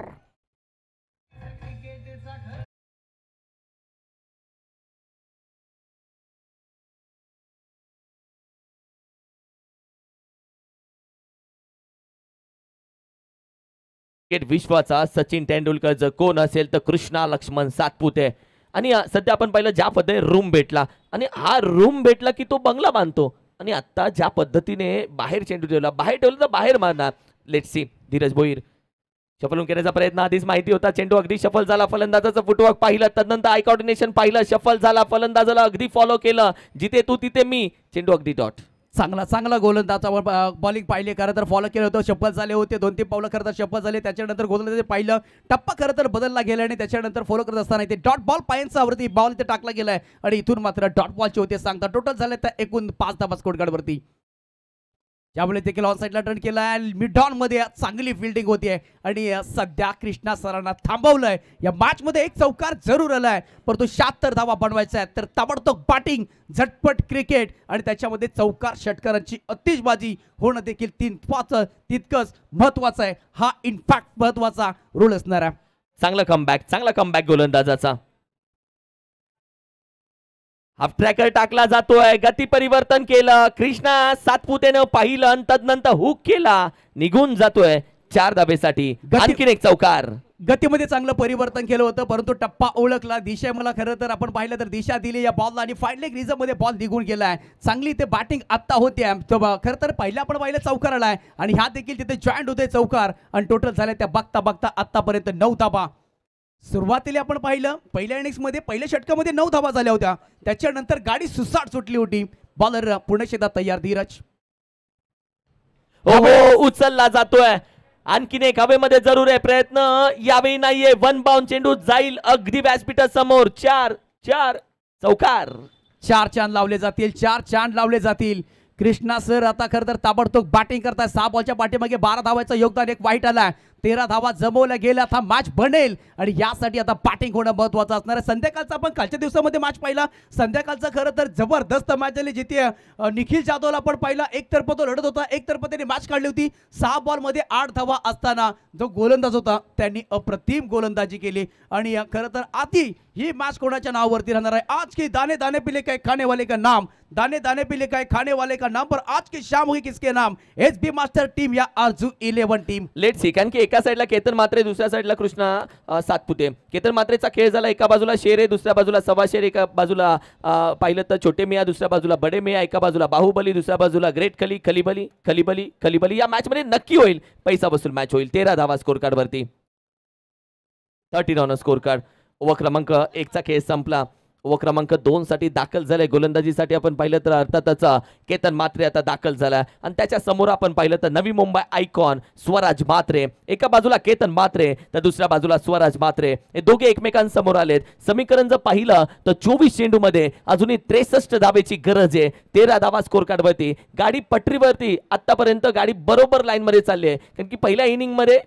क्रिकेट विश्वाचा सचिन तेंडुलकर जर कोण असेल तर कृष्णा लक्ष्मण सातपुते. आणि सध्या आपण पाहिलं ज्या पद्धतीने रूम भेटला आणि हा रूम भेटला की तो बंगला बांधतो. आणि आता ज्या पद्धतीने बाहेर चेंडू ठेवला, बाहेर ठेवलं तर बाहेर मारणार. Let's see. Dheeraj Bhoir shuffle करण्याचा प्रयत्न, आधीच माहिती होता चेंडू अगदी शफल झाला. फलंदाजाचं फुटवर्क पाहिलं, तदनंतर आय कोऑर्डिनेशन पाहिलं, शफल झाला, फलंदाजाला अगदी फॉलो केलं. जिथे तू तिथे मी, चेंडू अगदी डॉट. चांगला गोलंदाजावर बॉलिंग पाहिली, खरं तर फॉलो केलं होतं, शफल झाले होते, 2-3 पावलं खरं तर शफल झाले. त्याच्यानंतर गोलंदाज पाहिलं, टप्पा खरं तर बदलला गेला आणि त्याच्यानंतर फॉलो करत असताना इथे डॉट बॉल पायांचा वरती बॉल इथे टाकला गेलाय आणि इथून मात्र डॉट बॉलचे होते सांगता. टोटल झाले तर एकूण 5 धावा स्कोर वरती. त्यामुळे देखील ऑन साईडला टर्न केलाय. मिड ऑन मध्ये चांगली फिल्डिंग होतीये आणि सध्या कृष्णा सरांना थांबवलंय. या मॅच मध्ये एक चौकार जरूर आलाय, परंतु 76 धावा बनवायचा आहे तर ताबडतोब बॅटिंग, झटपट क्रिकेट आणि त्याच्यामध्ये चौकार षटकारांची अतिशबाजी होणं देखील तितकंच महत्वाचं आहे. हा इनफॅक्ट महत्वाचा रोल असणार आहे. चांगला कमबॅक गोलंदाजाचा. हाफ ट्रॅकर टाकला जातोय, गती परिवर्तन केलं, कृष्णा सातपुतेनं पाहिलं आणि तदनंतर हुक केला, निघून जातोय 4 धाबेसाठी. आणखीन एक चौकार. गतीमध्ये चांगलं परिवर्तन केलं होतं, परंतु टप्पा ओळखला, दिशा मला खरं तर आपण पाहिलं तर दिशा दिली या बॉलला आणि फाईन लेग रिझर्व मध्ये बॉल निघून गेलाय. चांगली ते बॅटिंग आता होते. खरं तर पहिला आपण पाहिलं चौकार आलाय आणि ह्या देखील तिथे जॉईंट होते चौकार आणि टोटल झाले त्या बघता बघता आतापर्यंत 9 धाबा. सुरुवातीला आपण पाहिलं पहिल्या इनिंग्स मध्ये पहिल्या षटकामध्ये 9 धावा झाल्या होत्या, त्याच्यानंतर गाडी सुसाट सुटली होती. बॉलर पुणे शेतात तयार. धीरज हो उचलला जातोय. आणखीन एक हवेमध्ये जरूर आहे प्रयत्न, यावेळी नाहीये. 1 बाउंड चेंडू जाईल अगदी व्यासपीठा समोर. 4 चौकार. 4 चांद लावले जातील, 4 चांद लावले जातील. कृष्णा सर आता खरं तर ताबडतोब बॅटिंग करताय. 6 बॉलच्या पाठीमागे 12 धावाचं योगदान, एक वाईट आलाय. 13 धावा जमवल्या गेल्या, आता मॅच बनेल आणि यासाठी आता बॅटिंग होणं महत्वाचं असणार आहे. संध्याकाळचा आपण कालच्या दिवसामध्ये मॅच पाहिला, संध्याकाळचा खरं तर जबरदस्त मॅच झाली, जिथे निखिल जाधवला आपण पाहिला, एकतर्फा तो लढत होता, एकतर्फा त्यांनी मॅच काढली होती. 6 बॉलमध्ये 8 धावा असताना जो गोलंदाज होता त्यांनी अप्रतिम गोलंदाजी केली आणि खरं तर आधी ही मॅच कोणाच्या नावावरती राहणार आहे. आज की दाने दाने पिले काय खाने वाले का नाम, दाने दाने पिले काय खाने वाले का नाम, पर आज की शाम होगी किसके नाम, एसबी मास्टर टीम या आरजू 11 टीम. Let's see. कारण की एका साईडला केतन मात्रे, दुसऱ्या साईडला कृष्णा सातपुते. केतन मात्रेचा खेळ झाला, एका बाजूला शेरे, दुसऱ्या बाजूला सवा शेर, एका बाजूला पाहिलं तर छोटे मिया, दुसऱ्या बाजूला बडे मिया, एका बाजूला बाहुबली, दुसऱ्या बाजूला ग्रेट खलीबली. या मॅच मध्ये नक्की होईल पैसा वसूल मॅच होईल. 13 धावा स्कोर कार्ड वरती, 13 ऑन स्कोर कार्ड. ओव्हर क्रमांक 1 चा खेळ संपला. ओव्हर क्रमांक 2 साठी दाखल झाले गोलंदाजीसाठी आपण पाहिलं तर अर्थातच केतन मात्रे आता दाखल झाला आणि त्याच्या समोर आपण पाहिलं तर नवी मुंबई आयकॉन स्वराज मात्रे. एका बाजूला केतन मात्रे तर दुसऱ्या बाजूला स्वराज मात्रे, हे दोघे एकमेकांसमोर आलेत. समीकरण जर पाहिलं तर 24 चेंडू मध्ये अजूनही 63 धावेची गरज आहे. 13 धावा स्कोर कार्ड वरती. गाडी पटरीवरती, आतापर्यंत गाडी बरोबर लाईन मध्ये चालली आहे. कारण की पहिल्या इनिंग मध्ये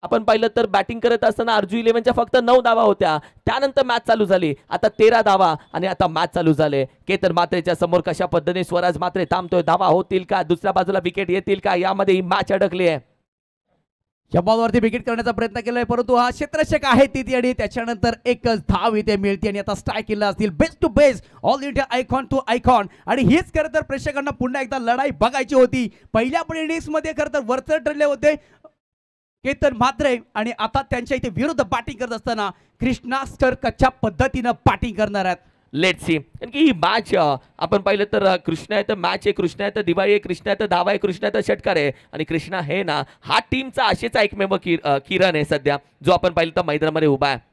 आपण पाहिलं तर बॅटिंग करत असताना आरजू 11च्या फक्त 9 धावा होत्या, त्यानंतर मॅच चालू झाली. आता 13 धावा आणि आता मॅच चालू झाले. केतन मात्रेच्या समोर कशा पद्धतीने स्वराज मात्रे थांबतोय, धावा होतील का, दुसऱ्या बाजूला विकेट येतील का, यामध्ये ही मॅच अडकली आहे. या बॉलवरती विकेट करण्याचा प्रयत्न केलाय, परंतु हा क्षेत्ररक्षक आहे तिथे आणि त्याच्यानंतर एकच धाव इथे मिळते आणि आता स्ट्राईक केला असतील. Best to best, all India icon to icon. आणि हेच खरं तर प्रेक्षकांना पुन्हा एकदा लढाई बघायची होती. पहिल्या पण इनिंग्स मध्ये खरं तर वरचढ ठरले होते केतन मात्रे आणि आता त्यांच्या इथे विरुद्ध बॅटिंग करत असताना कृष्णा सर कशा पद्धतीनं बॅटिंग करणार आहेत. Let's see. कारण की ही मॅच आपण पाहिलं तर कृष्णा आहे तर मॅच आहे, कृष्णा आहे तर दिवाळी आहे, कृष्णा आहे तर धावा आहे, कृष्णा आहे तर षटकार आहे आणि कृष्णा हे ना हा टीमचा आशेचा एकमेव किरण आहे सध्या, जो आपण पाहिलं तर मैदानामध्ये उभा आहे.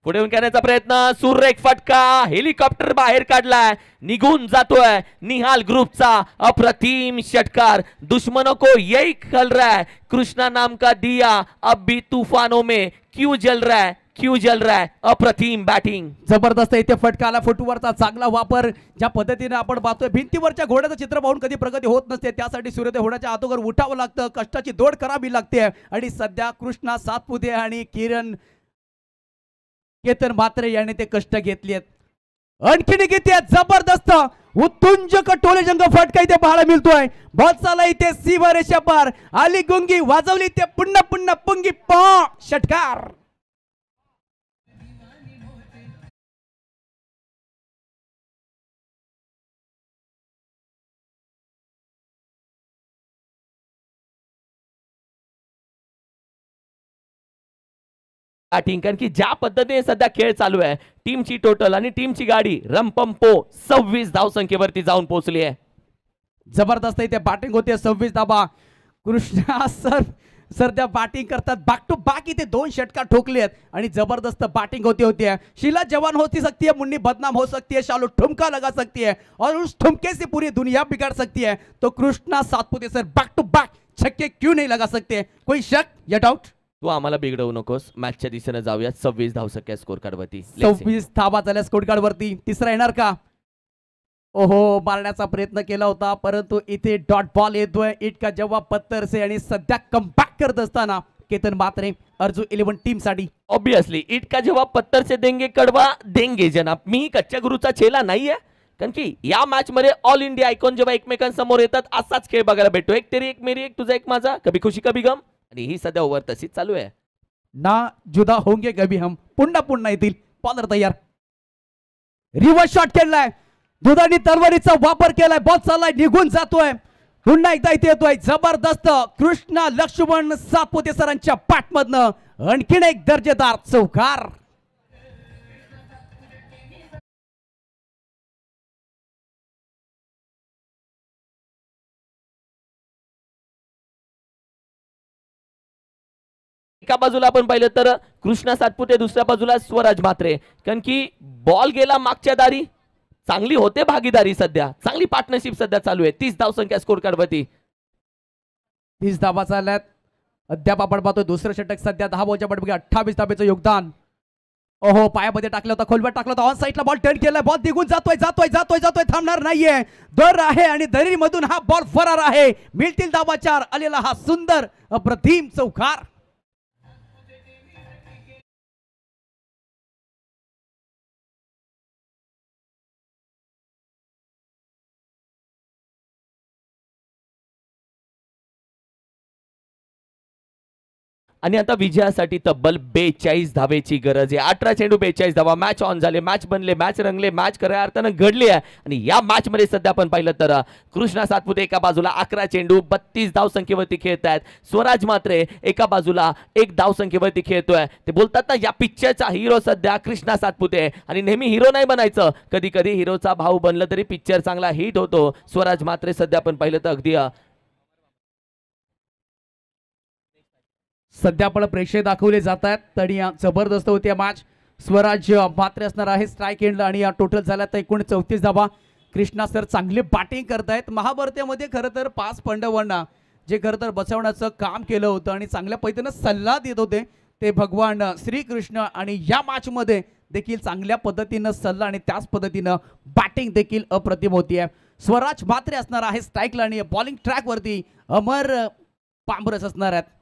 पुढे येऊन करण्याचा प्रयत्न, सुरेख फटका, हेलिकॉप्टर बाहेर काढलाय, निघून जातोय. निहाल ग्रुपचा अप्रतिम षटकार. दुश्मनों को यही खल रहा है, कृष्णा नाम का दिया अब भी तूफानों में क्यों जल रहा है, क्यों जल रहा है. अप्रतिम बॅटिंग, जबरदस्त इथे फटकाला, फुटवरचा चांगला वापर. ज्या पद्धतीने आपण पाहतोय भिंतीवरच्या घोड्याचं चित्र पाहून कधी प्रगती होत नसते, त्यासाठी सूर्योदय होण्याच्या अगोदर उठावं लागतं, कष्टाची दोड करावी लागते. आणि सध्या कृष्णा सातपुते आणि केतन मात्रे याने ते कष्ट घेतलेत. आणखीन किती जबरदस्त उत्तुंज टोलेजंग फटका इथे पाहायला मिळतोय. बॉलचाला इथे सीमा रेषा पार आली, गुंगी वाजवली ते पुन्हा पुन्हा पुंगी पा षटकार. बॅटिंग, कारण की ज्या पद्धतीने सध्या खेळ चालू आहे टीमची टोटल आणि टीमची गाडी रमपंपो 26 धावसंख्येवरती जाऊन पोहोचली आहे. जबरदस्त इथे बॅटिंग होते. 26 धाबा. कृष्णा सर त्या बॅटिंग करतात. बॅक टू बॅक इथे 2 षटकार ठोकले आहेत आणि जबरदस्त बॅटिंग होती है. शीला जवान हो सकती है, मुन्नी बदनाम हो सकती है, शालू ठुमका लगा सकती है और उस ठुमके से पूरी दुनिया बिगाड़ सकती है. तो Krishna Satpute sir back to back छक्के क्यों नहीं लगा सकते? कोई शक या डाउट? तू आम्हाला बिघडवू नकोस. मॅचच्या दिशेने जाऊया. 26 धावसंख्या स्कोर कार्ड वरती. 26 धावा झाल्या स्कोर कार्ड वरती. तिसरा येणार का? ओहो, मारण्याचा प्रयत्न केला होता परंतु इथे डॉट बॉल येतोय इटका जवाब पत्तर से आणि सध्या कमबॅक करत असताना केतन मात्रे अर्जुन 11 टीम साठी. ऑब्विसली इट का जवाब पत्तर से देंगे कड़वा देंगे जनाब. मी कच्च्या गुरुचा चेला नाहीये, कारण की या मॅच मध्ये ऑल इंडिया आयकॉन जेव्हा एकमेकांसमोर येतात असाच खेळ बघायला भेटतो. एक तेरी एक मेरी एक तुझा एक माझा, कभी खुशी कभी गम. आणि ही सध्या ओव्हर तशीच चालू आहे. ना जुदा होंगे कभी हम. पुन्हा येतील. बॉलर तयार. रिव्हर्स शॉट खेळलाय. दुधानी तलवारीचा वापर केलाय. बॉल चाललाय, निघून जातोय. पुन्हा एकदा इथे येतोय. जबरदस्त कृष्णा लक्ष्मण सातपुते सरांच्या पाठमधनं आणखीन एक दर्जेदार चौकार. एका बाजूला आपण पाहिलं तर कृष्णा सातपुते, दुसऱ्या बाजूला स्वराज म्हात्रे, कारण की बॉल गेला मागच्या दारी. चांगली होते भागीदारी, सध्या चांगली पार्टनरशिप सध्या चालू आहे. 30 धावसंख्या स्कोर कार्ड वरती. 30 धावा चालल्यात. अद्याप आपण पाहतोय दुसरं षटक सध्या 10 बॉलच्या बरोबर 28 धाब्याचं योगदान. ओहो, पायामध्ये टाकलं होतं, खोलवर टाकलं होतं, ऑन साईडला बॉल टर्न केलाय. बॉल निघून जातोय थांबणार नाहीये. दर आहे आणि दरीमधून हा बॉल फरार आहे. मिळतील धावा 4. आलेला हा सुंदर अप्रतिम चौकार. आणि आता विजयासाठी तब्बल 42 धावेची गरज आहे. 18 चेंडू 42 धावा. मॅच ऑन झाले, मॅच बनले, मॅच रंगले, मॅच खऱ्या अर्थानं घडली आहे. आणि या मॅच मध्ये सध्या आपण पाहिलं तर कृष्णा सातपुते एका बाजूला 11 चेंडू 32 धावसंख्येवरती खेळत आहेत. स्वराज मात्रे एका बाजूला 1 धावसंख्येवरती खेळतोय. ते बोलतात ना, या पिक्चरचा हिरो सध्या कृष्णा सातपुते. आणि नेहमी हिरो नाही बनायचं, कधी कधी हिरोचा भाऊ बनलं तरी पिक्चर चांगला हिट होतो. स्वराज मात्रे सध्या आपण पाहिलं तर अगदी सध्या पण प्रेक्षक दाखवले जात आहेत. तरी जबरदस्त होती मॅच. स्वराज मात्रे असणार आहे स्ट्राईक एंडला आणि या टोटल झाल्या तर एकूण 34 धावा. कृष्णा सर चांगले बॅटिंग करतायत. महाभारतामध्ये खरं तर 5 पांडवांना जे खरं तर बसवण्याचं काम केलं होतं आणि चांगल्या पद्धतीनं सल्ला देत होते ते भगवान श्रीकृष्ण. आणि या मॅच मध्ये देखील चांगल्या पद्धतीनं सल्ला आणि त्याच पद्धतीनं बॅटिंग देखील अप्रतिम होती आहे. स्वराज मात्रे असणार आहे स्ट्राईकला आणि बॉलिंग ट्रॅक वरती अमर बांबरस असणार आहेत.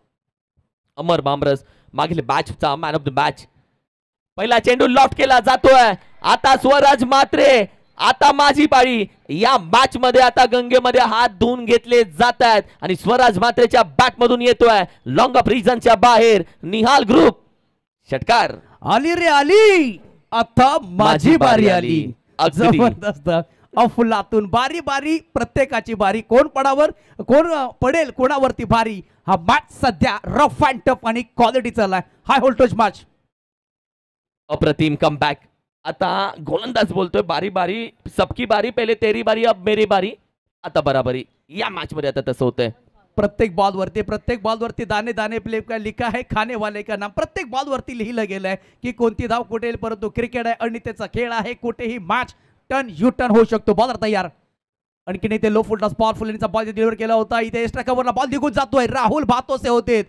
अमर बांबरस मागील मॅचचा मॅन ऑफ द मॅच. पहिला चेंडू लॉफ्ट केला जातोय. आता स्वराज मात्रे, आता माझी पाळी. या मॅच मध्ये आता गंगेमध्ये हात धुवून घेतले जात आहेत आणि स्वराज मात्रेच्या बॅट मधून येतोय लॉंग ऑफ रिजनच्या बाहेर निहाल ग्रुप. षटकार. आली रे आली, आता माझी बारी आली. जबरदस्त. अफलातून बारी बारी, प्रत्येकाची बारी. कोण पडेल कोणावरती बारी. हा मॅच सध्या रफ अँड टफ आणि क्वालिटी चाललाय. High voltage match. अप्रतिम कमबॅक. आता गोलंदाज बोलतोय बारी बारी, सबकी बारी, पहिले तेरी बारी अब मेरी बारी. आता बराबरी. या मॅच मध्ये आता तसं होतंय. प्रत्येक बॉल वरती दाने दाने प्ले का लिखा है, खाने वाले का नाम. प्रत्येक बॉल वरती लिहिलं गेलंय की कोणती धाव कुठे येईल. परंतु क्रिकेट आहे, अनितेचा खेळ आहे. कुठेही मॅच टर्न यू टर्न होऊ शकतो. बॉलर तयार. आणखीन इथे low full toss powerful ball deliver केला होता. इथे एक्स्ट्रा कव्हरला बॉल निघून जातोय. राहुल भातोसे होते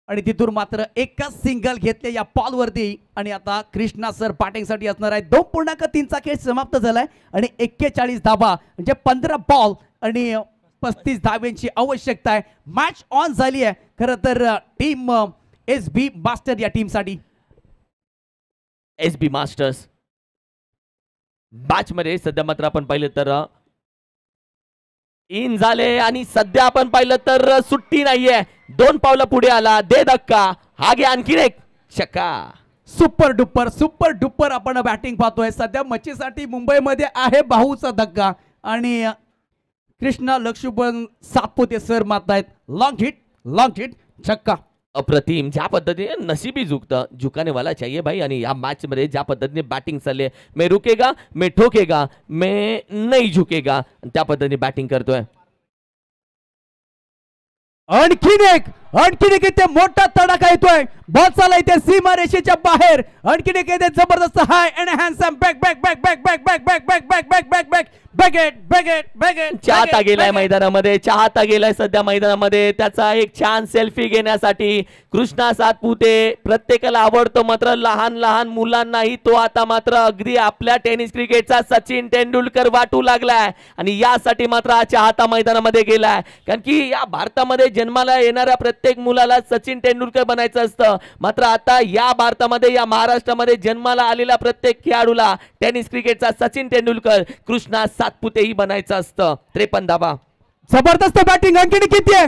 आणि तिथून मात्र एकच सिंगल घेतले या बॉल वरती. आणि आता कृष्णा सर बॅटिंगसाठी असणार आहे. 2.3चा खेळ समाप्त झालाय आणि 41 धावा म्हणजे 15 बॉल आणि 35 धाव्यांची आवश्यकता आहे. मॅच ऑन झाली आहे खरं तर टीम SB मास्टर या टीमसाठी. SB मास्टर्स मॅच मध्ये सध्या मात्र आपण पाहिलं तर इन झाले आणि सध्या आपण पाहिलं तर सुट्टी नाहीये. 2 पावलं पुढे आला. दे धक्का. हा घे आणखीन एक छक्का. सुपर डुपर आपण बॅटिंग पाहतोय. सध्या मच्छीसाठी मुंबईमध्ये आहे भाऊचा धक्का आणि कृष्णा लक्ष्मण सातपुते सर मारतायत लॉंग हिट छक्का. अप्रतिम, ज्या पद्धतीने नशीबी झुकाने वाला चाहिए भाई. आणि या मॅच मध्ये ज्या पद्धतीने बॅटिंग चालली आहे, मैं रुकेगा मैं ठोकेगा मैं नहीं झुकेगा, त्या पद्धतीने बॅटिंग करतोय. आणखीन एक इथे मोठा तडाखा येतोय. बॉल चालला इथे सीमा रेषेच्या बाहेर. आणखीन एक इथे जबरदस्त high and handsome back back back back back back back back back back back back बॅगेट चाहता गेलाय मैदानामध्ये, चाहता गेलाय सध्या मैदानामध्ये. त्याचा एक छान सेल्फी घेण्यासाठी कृष्णा सातपुते. प्रत्येकाला आवडतो मात्र लहान लहान मुलांनाही तो आता मात्र अगदी आपल्या टेनिस क्रिकेटचा सचिन तेंडुलकर वाटू लागलाय. आणि यासाठी मात्र हा चाहता मैदानामध्ये गेलाय, कारण की या भारतामध्ये जन्माला येणाऱ्या प्रत्येक मुलाला सचिन तेंडुलकर बनायचं असतं. मात्र आता या भारतामध्ये, या महाराष्ट्रामध्ये जन्माला आलेल्या प्रत्येक खेळाडूला टेनिस क्रिकेटचा सचिन तेंडुलकर, कृष्णा सातपुतेही बनायचं असतं. 53 धावा. जबरदस्त बॅटिंग. आणखीन किती आहे?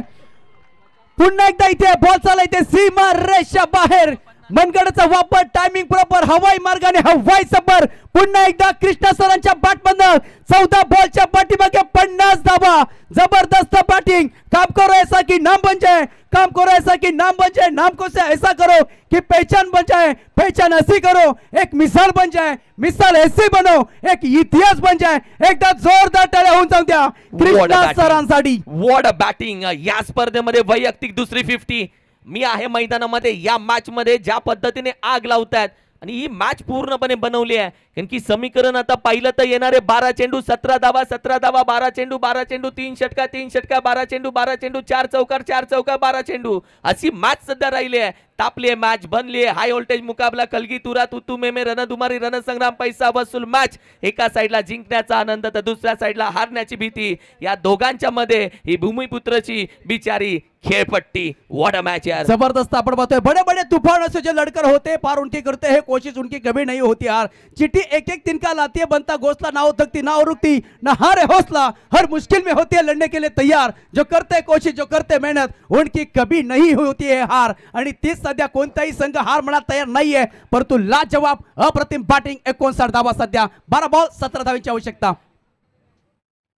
पुन्हा एकदा इथे बॉल चालला इथे सीमा रेषा बाहेर. मनगडाचा वापर, टायमिंग प्रॉपर, हवाई मार्गाने हवाई सबर. पुन्हा एकदा कृष्णा सरांच्या बॅटमधनं 14 बॉलच्या पाठीमागे 50 धावा. जबरदस्त बैटिंग. काम करो ऐसा कि नाम बन जाए, काम करो ऐसा कि नाम बन जाए, नाम को से ऐसा करो कि पहचान बन जाए, पहचान ऐसी करो एक मिसाल बन जाए, मिसाल ऐसी बनो एक इतिहास बन जाए. एकदा जोरदार टाळ्या होऊन जाऊ द्या कृष्णा सरांसाठी. What a batting. या स्पर्धेमध्ये वैयक्तिक दुसरी 50. मी आहे मैदानामध्ये. या मॅच मध्ये ज्या पद्धतीने आग लावतात आणि ही मॅच पूर्णपणे बनवली आहे, कारण की समीकरण आता पाहिलं तर येणारे 12 चेंडू 17 धावा, 17 धावा 12 चेंडू 12 चेंडू 3 षटका 3 षटका 12 चेंडू 12 चेंडू 4 चौकार 4 चौका 12 चेंडू. अशी मॅच सध्या राहिली आहे. तापली आहे मॅच, बनली आहे. हाय व्होल्टेज मुकाबला, कलगी तुरा तुतू मेमे रणधुमारी रणसंग्राम, पैसा वसूल मॅच. एका साईडला जिंकण्याचा आनंद तर दुसऱ्या साईडला हारण्याची भीती. या दोघांच्या मध्ये ही भूमिपुत्राची बिचारी खेळपट्टी. व्हाट अ मॅच यार. जबरदस्त. आपण पाहतोय बड़े बड़े तूफान से जो लड़कर होते पार उनकी करते हैं, कोशिश उनकी कभी नहीं होती यार. चिट्ठी एक एक तिनका लाती है, बनता घोसला, ना हो थकती ना हो रुकती ना हारे हौसला, हर मुश्किल में होती है लड़ने के लिए तैयार. जो करते कोशिश, जो करते मेहनत, उनकी कभी नहीं होती है हार. आणि तीच सध्या कोणताही संघ हार म्हणा तयार नाहीये, परंतु लाजवाब अप्रतिम बॅटिंग. 59 धावा सध्या, 12 बॉल 17 धावांची आवश्यकता.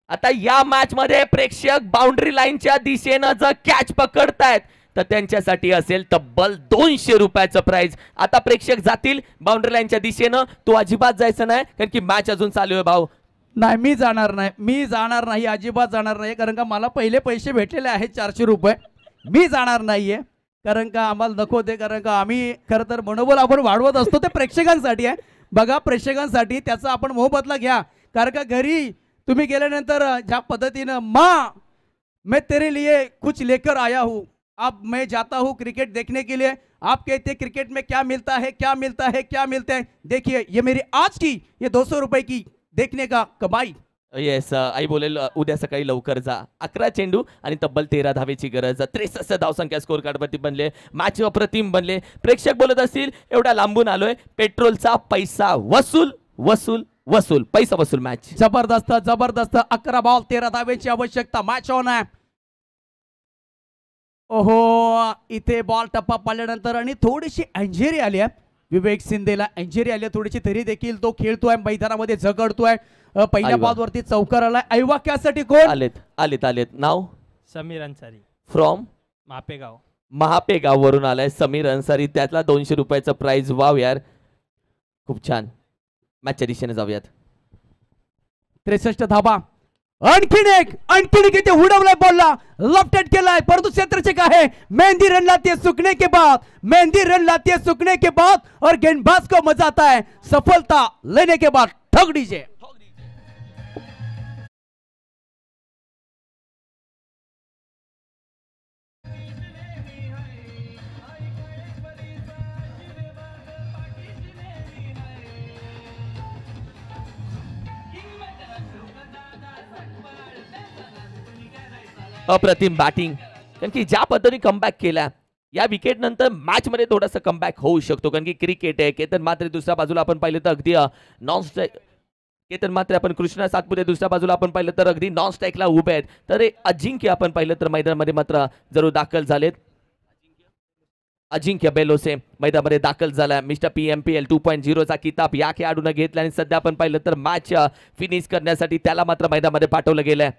आता या मॅच मध्ये प्रेक्षक बाउंड्री लाईनच्या दिशेनं जर कॅच पकडतायत तर त्यांच्यासाठी असेल तब्बल 200 रुपयाचं प्राइज. आता प्रेक्षक जातील बाउंड्री लाईनच्या दिशेनं. तो अजिबात जायचं नाही, कारण की मॅच अजून चालू आहे भाऊ. नाही, मी जाणार नाही, अजिबात जाणार नाही. कारण का मला पहिले पैसे भेटलेले आहेत 400 रुपये. मी जाणार नाहीये, कारण का आम्हाला नको ते. कारण का आम्ही खरं तर मनोबल आपण वाढवत असतो ते प्रेक्षकांसाठी आहे. बघा, प्रेक्षकांसाठी त्याचा आपण मोबदला घ्या. कारण का घरी तुम्ही गेल्यानंतर ज्या पद्धतीनं माँ मैं तेरे लिए कुछ लेकर आया हूँ, अब मैं जाता हूँ क्रिकेट देखने के लिए. आप कहते हैं क्रिकेट में क्या मिलता है, क्या मिलता है, क्या मिलता है. देखिए ये मेरी आज की ये 200 रुपए की देखने का कमाई. येस, आई बोलेल उद्या सकाळी लवकर जा. 11 चेंडू आणि तब्बल 13 धावेची गरज. 63 धावसंख्या स्कोर कार्डवरती बनले. मॅच अप्रतिम बनले. प्रेक्षक बोलत असतील एवढा लांबून आलोय, पेट्रोलचा पैसा वसूल वसूल वसूल, पैसा वसूल मॅच. जबरदस्त जबरदस्त. 11 बॉल 13 धावेची आवश्यकता. मॅच ऑन आहे. ओहो, इथे बॉल टप्पा पडल्यानंतर आणि थोडीशी इंजुरी आली आहे. विवेक शिंदेला इंजुरी आली आहे थोडीशी, तरी देखील तो खेळतोय मैदानामध्ये, झगडतोय. पहिल्या बॉल वरती चौकार आलाय. ऐवाक्यासाठी कोण आलेत नाव समीर अन्सारी फ्रॉम महापेगाव वरून आलाय समीर अन्सारी. त्यातला 200 रुपयाचं प्राइज. वाव यार, खूप छान. मॅचच्या दिशेने जाऊयात. 63 धाबा. आणखीन एक इथे उडवलाय बॉलला, लेफ्ट केलाय, परंतु क्षेत्ररक्षक आहे. मेहंदी रन लाती है सूखने के बाद, मेहंदी रन लाती है सूखने के बाद, और गेंदबाज को मजा आता है सफलता लेने के बाद. ठोक दीजिए. अप्रतिम बॅटिंग, कारण की ज्या पद्धतीने कमबॅक केला या विकेट नंतर मॅच मध्ये थोडासा कमबॅक होऊ शकतो, कारण की क्रिकेट आहे. केतन मात्रे दुसऱ्या बाजूला आपण पाहिलं तर अगदी नॉन स्ट्राईक. केतन मात्रे आपण कृष्णा सातपुते दुसऱ्या बाजूला आपण पाहिलं तर अगदी नॉन स्ट्राईकला उभे आहेत. तर अजिंक्य आपण पाहिलं तर मैदानामध्ये मात्र जरूर दाखल झालेत. अजिंक्य बेलोसे मैदानामध्ये दाखल झाला. मिस्टर PMPL 2.0चा किताब या खेळाडूने घेतला आणि सध्या आपण पाहिलं तर मॅच फिनिश करण्यासाठी त्याला मात्र मैदानामध्ये पाठवलं गेलंय.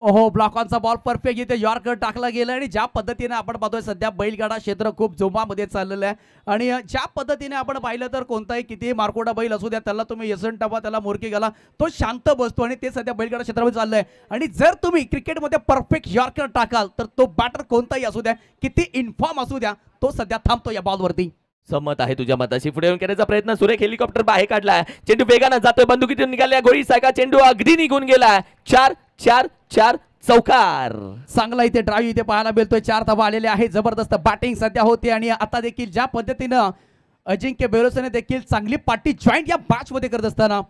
ओहो, ब्लॉकॉनचा बॉल परफेक्ट इथे यॉर्कर टाकला गेला आणि ज्या पद्धतीने आपण पाहतोय सध्या बैलगाडा क्षेत्र खूप जोमामध्ये चाललेलं आहे आणि ज्या पद्धतीने आपण पाहिलं तर कोणताही कितीही मारकोडा बैल असू द्या त्याला तुम्ही यसन टाका, त्याला मोरके घाला, तो शांत बसतो आणि ते सध्या बैलगाडा क्षेत्रामध्ये चाललंय. आणि जर तुम्ही क्रिकेटमध्ये परफेक्ट यॉर्कर टाकाल तर तो बॅटर कोणताही असू द्या, किती इन्फॉर्म असू द्या, तो सध्या थांबतो या बॉलवरती. सहमत आहे तुझ्या मताशी. पुढे येऊन करण्याचा प्रयत्न, सुरेख हेलिकॉप्टर बाहेर काढलाय, चेंडू वेगानं जातोय, बंदुकीतून निघाल्या गोळी सारखा चेंडू अगदी निघून गेलाय. 4-4-4 चौकार. चांगला इथे ड्राईव्ह इथे पाहायला मिळतोय. 4 धावा आलेले आहे. जबरदस्त बॅटिंग सध्या होते आणि आता देखील ज्या पद्धतीनं अजिंक्य बेरोसेने देखील चांगली पार्टी जॉईंट या मॅच मध्ये करत असताना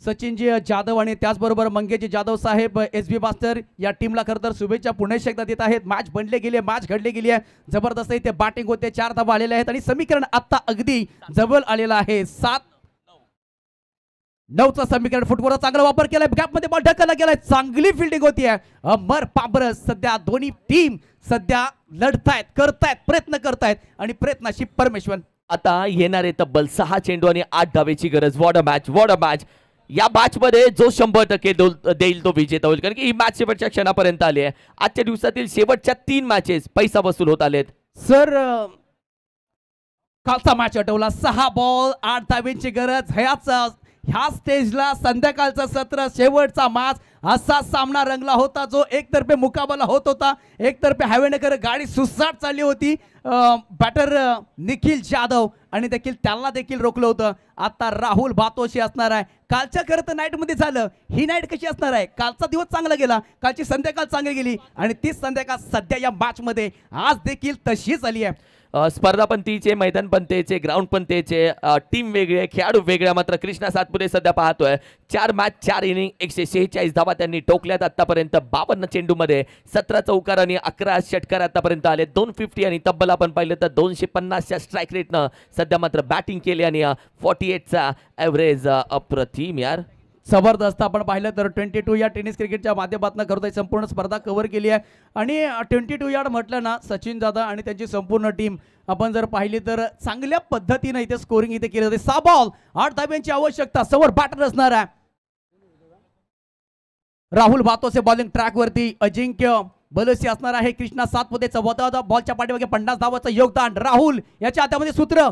सचिनजी जाधव आणि त्याचबरोबर मंगेशजी जाधव साहेब SB मास्टर या टीमला खरं तर शुभेच्छा पुन्हा एकदा देत आहेत. मॅच बनले गेली, मॅच घडली गेली आहे. जबरदस्त इथे बॅटिंग होते. 4 धावा आलेले आहेत आणि समीकरण आता अगदी जवळ आलेलं आहे. 7-9चं समीकरण. फुटबॉलचा चांगला वापर केलाय, गॅप मध्ये बॉल ढकलला गेलाय, चांगली फिल्डिंग होतीये. अमर पाबरस सध्या दोन्ही टीम सध्या लढतायत, करतायत, प्रयत्न करतायत आणि प्रयत्नाशी परमेश्वर. आता येणारे तब्बल 6 चेंडू आणि 8 धावेची गरज. What a match, what a match. या मॅच मध्ये जो 100% देईल तो विजेता होईल, कारण की ही मॅच शेवटच्या क्षणापर्यंत आली आहे. आजच्या दिवसातील शेवटच्या 3 मॅचेस पैसा वसूल होत आलेत. सर कालचा मॅच आठवला, 6 बॉल 8 धावेची गरज. ह्या स्टेजला संध्याकाळचं सत्र, शेवटचा मॅच, असा सामना रंगला होता जो एकतर्फे मुकाबला होत होता. एकतर्फे हवेनकर गाडी सुसाट चालली होती. बॅटर निखिल जाधव आणि देखील त्याला देखील रोखलं होतं. आता राहुल भातोशी असणार आहे. कालच्या खरं तर नाईट मध्ये झालं, ही नाईट कशी असणार आहे? कालचा दिवस चांगला गेला, कालची संध्याकाळ चांगली गेली आणि तीच संध्याकाळ सध्या या मॅच मध्ये आज देखील तशीच आली आहे. स्पर्धा पण तीचे, मैदान पण तेचे, ग्राउंड पण तेचे, टीम वेगळे, खेळाडू वेगळ्या. मात्र कृष्णा सातपुते सध्या पाहतोय 4 मॅच 4 इनिंग 146 धावा त्यांनी ठोकल्यात आतापर्यंत. 52 चेंडूमध्ये 17 चौकार आणि 11 षटकार आतापर्यंत आले. 250 आणि तब्बल आपण पाहिलं तर 250च्या स्ट्राईक रेटनं सध्या मात्र बॅटिंग केली आणि 48चा ॲव्हरेज. अप्रतिम यार, जबरदस्त. आपण पाहिलं तर 22 या टेनिस क्रिकेटच्या माध्यमातून करतोय संपूर्ण स्पर्धा कव्हर केली आहे आणि 22 यार्ड म्हटलं ना, सचिन जाधव आणि त्यांची संपूर्ण टीम आपण जर पाहिली तर चांगल्या पद्धतीने इथे स्कोरिंग इथे केली होती. 6 बॉल 8 धाब्यांची आवश्यकता. समोर बॅटर असणार आहे राहुल भातोसे. बॉलिंग ट्रॅक वरती अजिंक्य बलसी असणार आहे. कृष्णा सातपुतेचा वदा बॉलच्या पाठीमागे 50 धावाचं योगदान. राहुल याच्या हातामध्ये सूत्र.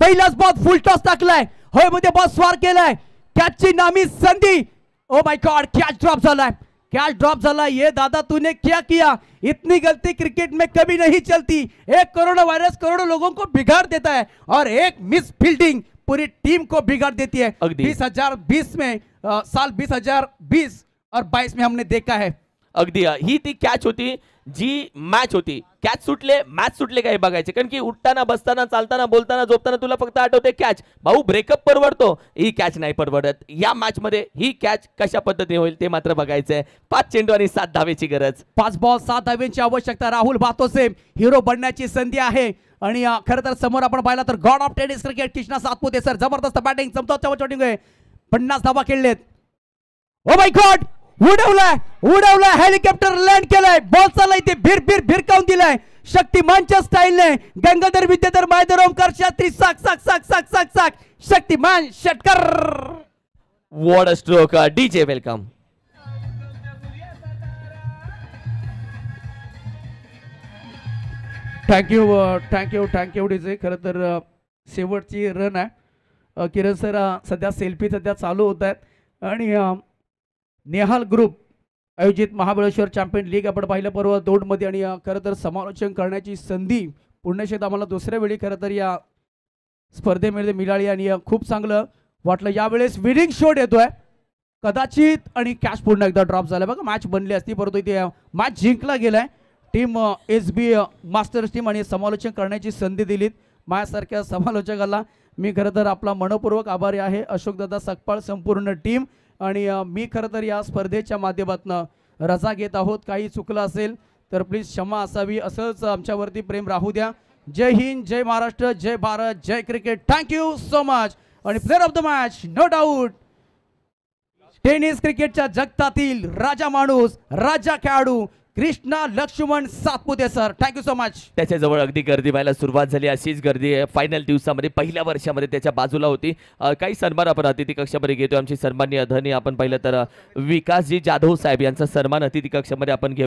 पहिलाच बॉल फुल टॉस टाकलाय, होय मध्ये बॉल स्वार केलाय, कॅचची नामी संधी. ओ माय गॉड, कैच ड्रॉप झाला, कैच ड्रॉप झाला. ये दादा तूने क्या किया? इतनी गलती क्रिकेट में कभी नहीं चलती. एक कोरोना वायरस करोड़ों लोगों को बिगाड़ देता है और एक मिस फील्डिंग पूरी टीम को बिगाड़ देती है. 2020 में साल 2020 और 22 में हमने देखा है. अगदी ही ती कॅच होती जी मॅच होती. कॅच सुटले, मॅच सुटले काय बघायचे, कारण की उठताना, बसताना, चालताना, बोलताना, झोपताना तुला फक्त आठवते कॅच. भाऊ ब्रेकअप परवडतो, ही कॅच नाही परवडत. या मॅच मध्ये ही कॅच कशा पद्धतीने होईल ते मात्र बघायचंय. 5 चेंडू आणि 7 धावेची गरज. 5 बॉल 7 धावेची आवश्यकता. राहुल भातोसे हिरो बनण्याची संधी आहे आणि खरं तर समोर आपण पाहिला तर god of tennis cricket Krishna Satpute sir. जबरदस्त बॅटिंग, चमचा बॅटिंग आहे. 50 धावा खेळलेत. ओ माय गॉड, उडवलाय हेलिकॉप्टर लँड केलाय. बॉल चाललाय ते भिरकावून दिलाय शक्तिमानच्या स्टाईलने. गंगाधर विद्याधर मायधर ओमकार शास्त्री साक शक्तिमान षटकर. What a stroke. DJ welcome. Thank you DJ. खरं तर शेवटची रन आहे. किरण सर सध्या सेल्फी सध्या चालू होत आहेत आणि नेहाल ग्रुप आयोजित महाबळेश्वर चॅम्पियन लीग आपण पाहिलं परवा दौंडमध्ये आणि खरं तर समालोचन करण्याची संधी पुण्यशेत आम्हाला दुसऱ्या वेळी खरं तर या स्पर्धेमध्ये मिळाली आणि खूप चांगलं वाटलं. यावेळेस विनिंग शॉट येतोय कदाचित आणि कॅच पूर्ण एकदा ड्रॉप झाला. बघा मॅच बनली असती परंतु इथे मॅच जिंकला गेलाय. टीम SB मास्टर्स टीम आणि समालोचन करण्याची संधी दिलीत. माझ्यासारख्या समालोचकाला मी खरं तर आपला मनपूर्वक आभारी आहे. अशोकदादा सकपाळ, संपूर्ण टीम आणि मी खरं तर या स्पर्धेच्या माध्यमातून रजा घेत आहोत. काही चुकलं असेल तर प्लीज क्षमा असावी. असंच आमच्यावरती प्रेम राहू द्या. जय हिंद, जय महाराष्ट्र, जय भारत, जय क्रिकेट. Thank you so much. आणि player of the match no doubt tennis क्रिकेटच्या जगतातील राजा माणूस, राजा खेळाडू, Krishna Laxman Satpute sir, thank you so much. त्याच्याजवळ अगदी गर्दी व्हायला सुरुवात झाली. अशीच गर्दी फायनल दिवसामध्ये पहिल्या वर्षामध्ये त्याच्या बाजूला होती. काही सन्मान आपण अतिथी कक्षामध्ये घेतो. आमची सन्माननीय अधनी आपण पाहिलं तर विकासजी जाधव साहेब यांचा सन्मान अतिथी कक्षामध्ये आपण घेऊ.